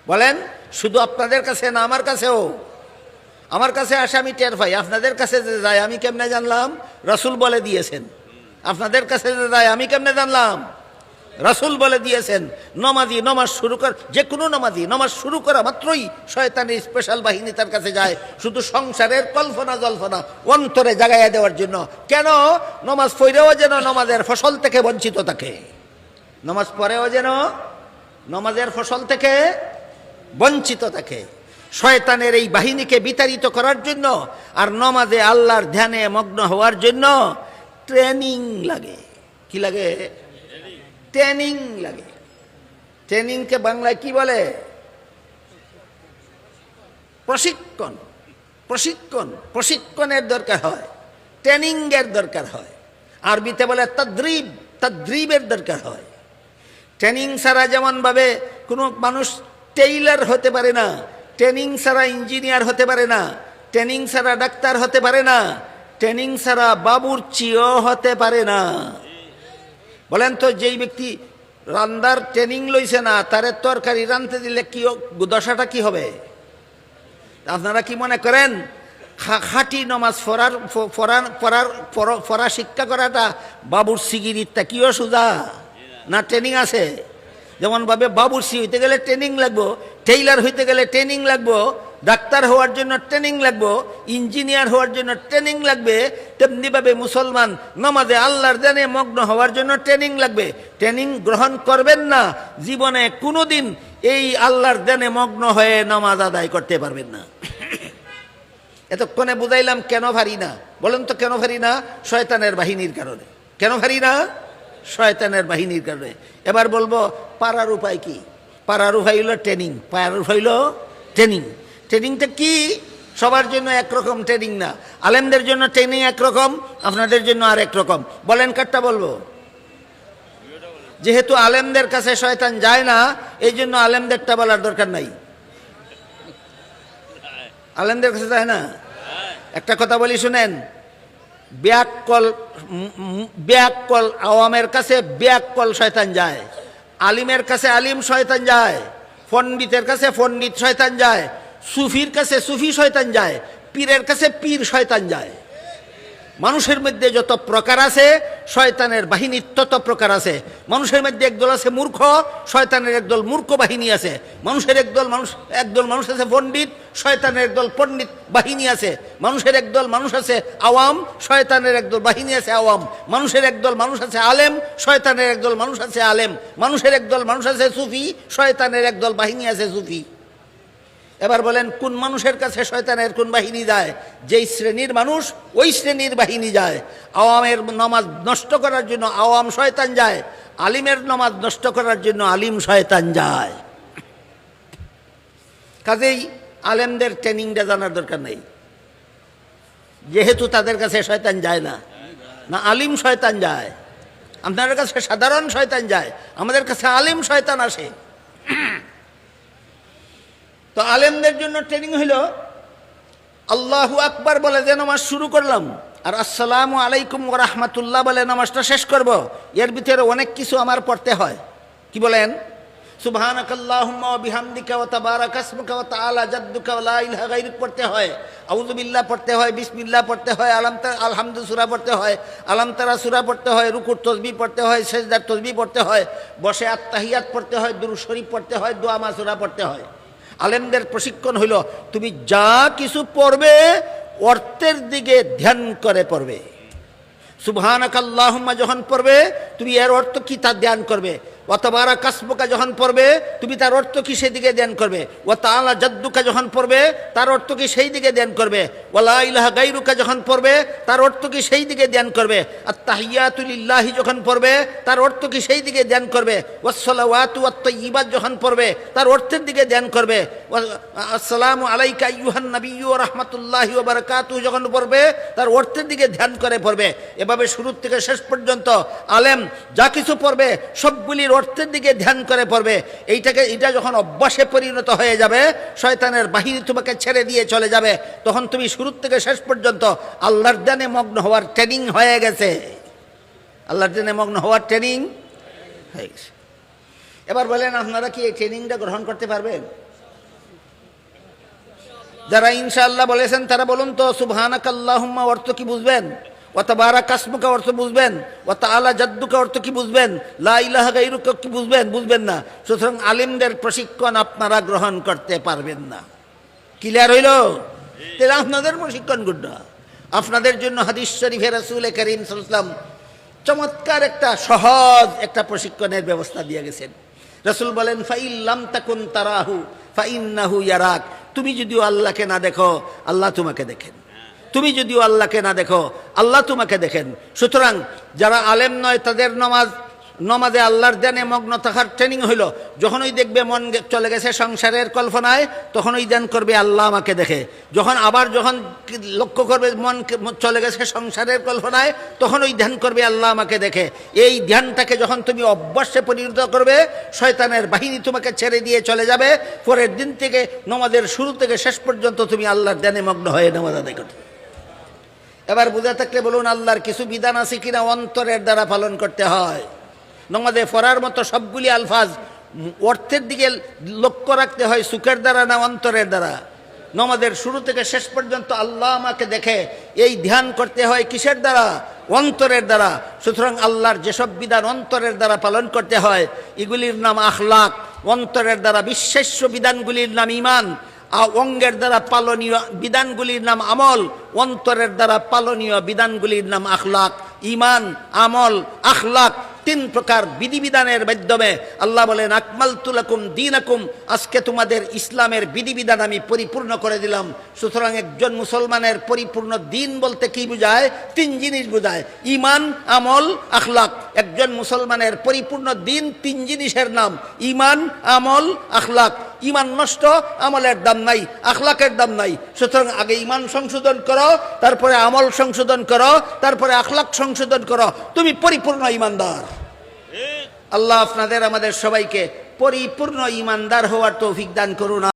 বলেন, শুধু আপনাদের কাছে না, আমার কাছেও। আমার কাছে আসে, আমি টের পাই। আপনাদের কাছে যে যায় আমি কেমনে জানলাম? রাসূল বলে দিয়েছেন। আপনাদের কাছে যে যায় আমি কেমনে জানলাম? রাসূল বলে দিয়েছেন। নমাজি নমাজ শুরু কর, যে কোনো নমাজি নমাজ শুরু করা মাত্রই শয়তানের স্পেশাল বাহিনী তার কাছে যায়, শুধু সংসারের কল্পনা জল্পনা অন্তরে জাগাইয়া দেওয়ার জন্য। কেন? নমাজ পড়েও যেন নমাজের ফসল থেকে বঞ্চিত থাকে, নমাজ পড়েও যেন নমাজের ফসল থেকে বঞ্চিত থাকে। শয়তানের এই বাহিনীকে বিতাড়িত করার জন্য আর নমাজে আল্লাহর ধ্যানে মগ্ন হওয়ার জন্য ট্রেনিং লাগে। কি লাগে? ট্রেনিং লাগে। ট্রেনিংকে বাংলায় কি বলে? প্রশিক্ষণ। প্রশিক্ষণ, প্রশিক্ষণের দরকার হয়, ট্রেনিংয়ের দরকার হয়। আরবিতে বলে তদ্রিব, তদ্রিবের দরকার হয়। ট্রেনিং ছাড়া যেমনভাবে কোনো মানুষ টেইলার হতে পারে না, ট্রেনিং ছাড়া ইঞ্জিনিয়ার হতে পারে না, ট্রেনিং ছাড়া ডাক্তার হতে পারে না, ট্রেনিং ছাড়া বাবুর্চিও হতে পারে না। বলেন তো, যেই ব্যক্তি রান্নার ট্রেনিং লইছে না, তারে তরকারি রাঁধতে দিলে কি দশাটা কি হবে? আপনারা কি মনে করেন খাঁটি নমাজ পড়া শিক্ষা করাটা বাবুর্চিগিরিটা কিও সোজা না? ট্রেনিং আছে। যেমনভাবে বাবুর্চি হইতে গেলে ট্রেনিং লাগবো, টেইলার হইতে গেলে ট্রেনিং লাগবো, ডাক্তার হওয়ার জন্য ট্রেনিং লাগবো, ইঞ্জিনিয়ার হওয়ার জন্য ট্রেনিং লাগবে, তেমনিভাবে মুসলমান নামাজে আল্লাহর ধ্যানে মগ্ন হওয়ার জন্য ট্রেনিং লাগবে। ট্রেনিং গ্রহণ করবেন না, জীবনে কোনোদিন এই আল্লাহর ধ্যানে মগ্ন হয়ে নামাজ আদায় করতে পারবেন না। এতক্ষণে বুঝাইলাম কেন ভারি না। বলেন তো কেন ভারি না? শয়তানের বাহিনীর কারণে। কেন ভারি না? শয়তানের বাহিনীর কারণে। এবার বলবো পারার উপায় কি? পারার উপায় হইল ট্রেনিং। পারার উপায় হইল ট্রেনিং। ট্রেনিংটা কি? সবার জন্য একরকম ট্রেনিং না। আলেমদের জন্য ট্রেনিং একরকম, আপনাদের জন্য আর একরকম। বলেন কারটা বলবো? যেহেতু আলেমদের কাছে শয়তান যায় না, এই জন্য আলেমদেরটা বলার দরকার নাই। আলেমদের কাছে যায় না। একটা কথা বলি শুনেন, ব্যাককল আওয়ামের কাছে ব্যাককল শয়তান যায়, আলিমের কাছে আলিম শয়তান যায়, পণ্ডিতের কাছে পণ্ডিত শয়তান যায়, সুফির কাছে সুফি শয়তান যায়, পীরের কাছে পীর শয়তান যায়। মানুষের মধ্যে যত প্রকার আছে শয়তানের বাহিনী তত প্রকার আছে। মানুষের মধ্যে একদল আছে মূর্খ, শয়তানের একদল মূর্খ বাহিনী আছে। মানুষের একদল মানুষ আছে পণ্ডিত, শয়তানের একদল পণ্ডিত বাহিনী আছে। মানুষের একদল মানুষ আছে আওয়াম, শয়তানের একদল বাহিনী আছে আওয়াম। মানুষের একদল মানুষ আছে আলেম, শয়তানের একদল মানুষ আছে আলেম। মানুষের একদল মানুষ আছে সুফি, শয়তানের একদল বাহিনী আছে সুফি। এবার বলেন কোন মানুষের কাছে শয়তানের কোন বাহিনী যায়? যেই শ্রেণীর মানুষ ওই শ্রেণীর বাহিনী যায়। আওয়ামের নামাজ নষ্ট করার জন্য আওয়াম শয়তান যায়, আলিমের নামাজ নষ্ট করার জন্য আলিম শয়তান যায়। কাজেই আলেমদের ট্রেনিংটা জানার দরকার নেই। যেহেতু তাদের কাছে শয়তান যায় না, না আলিম শয়তান যায়। আপনাদের কাছে সাধারণ শয়তান যায়, আমাদের কাছে আলিম শয়তান আসে। তো আলেমদের জন্য ট্রেনিং হইল আল্লাহু আকবার বলে যে নামাজ শুরু করলাম, আর আসসালামু আলাইকুম ওয়া রাহমাতুল্লাহ বলে নামাজটা শেষ করব। এর ভিতরে অনেক কিছু আমার পড়তে হয়। কি বলেন? সুবহানাকাল্লাহুম্মা ওয়া বিহামদিকা ওয়া তাবারাকা ইসমুকা ওয়া তাআলা জাদ্দুকা ওয়া লা ইলাহা গায়রুক পড়তে হয়, আউযু বিল্লাহ পড়তে হয়, বিসমিল্লাহ পড়তে হয়, আলহামদু সূরা পড়তে হয়, আলাম তারা সূরা পড়তে হয়, রুকুর তাসবিহ পড়তে হয়, সিজদার তাসবিহ পড়তে হয়, বসে আত্তাহিয়াত পড়তে হয়, দুরূদ শরীফ পড়তে হয়, দোয়া মাসুরা পড়তে হয়। আলেমদের প্রশিক্ষণ হইল তুমি যা কিছু পড়বে অর্থের দিকে ধ্যান করে পড়বে। সুবহানাকাল্লাহুম্মা যখন পড়বে তুমি এর অর্থ কি তা ধ্যান করবে। ওয়া তাবারাকা ইসমুকা যখন পড়বে তুমি তার অর্থ কি সেই দিকে ধ্যান করবে। ওয়া তাআলা জাদ্দুকা যখন পড়বে তার অর্থ কি সেই দিকে ধ্যান করবে। ওয়া লা ইলাহা গায়রুকা যখন পড়বে তার অর্থ কি সেই দিকে ধ্যান করবে। আত-তাহিয়াতু লিল্লাহি যখন পড়বে তার অর্থ কি সেই দিকে ধ্যান করবে। ওয়াস-সালাওয়াতু ওয়াত-তাইয়্যিবাত যখন পড়বে তার অর্থের দিকে ধ্যান করবে। আসসালামু আলাইকা আইয়ুহান নাবিয়্যু ওয়া রাহমাতুল্লাহি ওয়া বারাকাতুহু যখন পড়বে তার অর্থের দিকে ধ্যান করে পড়বে। এভাবে শুরু থেকে শেষ পর্যন্ত আলেম যা কিছু পড়বে সবগুলির অর্থের দিকে ধ্যান করে পড়বে। এটা যখন অভ্যাসে পরিণত হয়ে যাবে, শয়তানের বাহিনী তোমাকে ছেড়ে দিয়ে চলে যাবে, তখন তুমি শুরু থেকে শেষ পর্যন্ত আল্লাহর ধ্যানে মগ্ন হওয়ার ট্রেনিং হয়ে গেছে। আল্লাহর ধ্যানে মগ্ন হওয়ার ট্রেনিং হয়ে গেছে। এবার বলেন আপনারা কি এই ট্রেনিংটা গ্রহণ করতে পারবেন? যারা ইনশাআল্লাহ বলেছেন তারা বলুন তো সুবহানাকাল্লাহুম্মা অর্থ কি বুঝবেন? ওয়া তাবারাকা ইসমুকা অর্থ বুঝবেন? ওয়া তাআলা জাদ্দুকা অর্থ কি বুঝবেন? লা ইলাহা গায়রুকা কি বুঝবেন? বুঝবেন না। সুতরাং আলেমদের প্রশিক্ষণ আপনারা গ্রহণ করতে পারবেন না। ক্লিয়ার হইল? তাহলে আপনাদের প্রশিক্ষণ গুড। আপনাদের জন্য হাদিস শরীফে রাসূল করিম সাল্লাল্লাহু আলাইহি ওয়াসাল্লাম চমৎকার একটা সহজ একটা প্রশিক্ষণের ব্যবস্থা দিয়ে গেছেন। রাসূল বলেন ফাইল লাম তাকুন তারাহু ফাইন্নাহু ইয়ারাক। তুমি যদিও আল্লাহকে না দেখো আল্লাহ তোমাকে দেখেন। তুমি যদিও আল্লাহকে না দেখো আল্লাহ তোমাকে দেখেন। সুতরাং যারা আলেম নয় তাদের নমাজে আল্লাহর ধ্যানে মগ্ন থাকার ট্রেনিং হইল যখনই দেখবে মন চলে গেছে সংসারের কল্পনায় তখনই ধ্যান করবে আল্লাহ আমাকে দেখে। যখন লক্ষ্য করবে মন চলে গেছে সংসারের কল্পনায় তখনই ধ্যান করবে আল্লাহ আমাকে দেখে। এই ধ্যানটাকে যখন তুমি অভ্যাসে পরিণত করবে শয়তানের বাহিনী তোমাকে ছেড়ে দিয়ে চলে যাবে। পরের দিন থেকে নমাজের শুরু থেকে শেষ পর্যন্ত তুমি আল্লাহর ধ্যানে মগ্ন হয়ে নামাজ আদায় করবে। এবার বুঝা থাকলে বলুন আল্লাহর কিছু বিধান আছে কিনা অন্তরের দ্বারা পালন করতে হয়। নমাজে পড়ার মতো সবগুলি আলফাজ অর্থের দিকে লক্ষ্য রাখতে হয়, সুখের দ্বারা না অন্তরের দ্বারা। নমাজের শুরু থেকে শেষ পর্যন্ত আল্লাহ আমাকে দেখে এই ধ্যান করতে হয় কিসের দ্বারা? অন্তরের দ্বারা। সুতরাং আল্লাহর যেসব বিধান অন্তরের দ্বারা পালন করতে হয় এগুলির নাম আখলাক, অন্তরের দ্বারা বিশ্বাস্য বিধানগুলির নাম ঈমান, অঙ্গের দ্বারা পালনীয় বিধানগুলির নাম আমল, অন্তরের দ্বারা পালনীয় বিধানগুলির নাম আখলাক। ঈমান, আমল, আখলাক তিন প্রকার বিধিবিধানের মাধ্যমে আল্লাহ বলেন আকমালতু লাকুম দীনাকুম, আজকে তোমাদের ইসলামের বিধিবিধান আমি পরিপূর্ণ করে দিলাম। সুতরাং একজন মুসলমানের পরিপূর্ণ দিন বলতে কি বোঝায়? তিন জিনিস বোঝায়, ঈমান, আমল, আখলাক। একজন মুসলমানের পরিপূর্ণ দিন তিন জিনিসের নাম, ঈমান, আমল, আখলাক। ঈমান নষ্ট, আমলের দাম নাই, আখলাকের দাম নাই। সুতরাং আগে ঈমান সংশোধন করো, তারপরে আমল সংশোধন করো, তারপরে আখলাক সংশোধন করো, তুমি পরিপূর্ণ ঈমানদার। আল্লাহ আপনাদের আমাদের সবাইকে পরিপূর্ণ ঈমানদার হওয়ার তৌফিক দান করুন।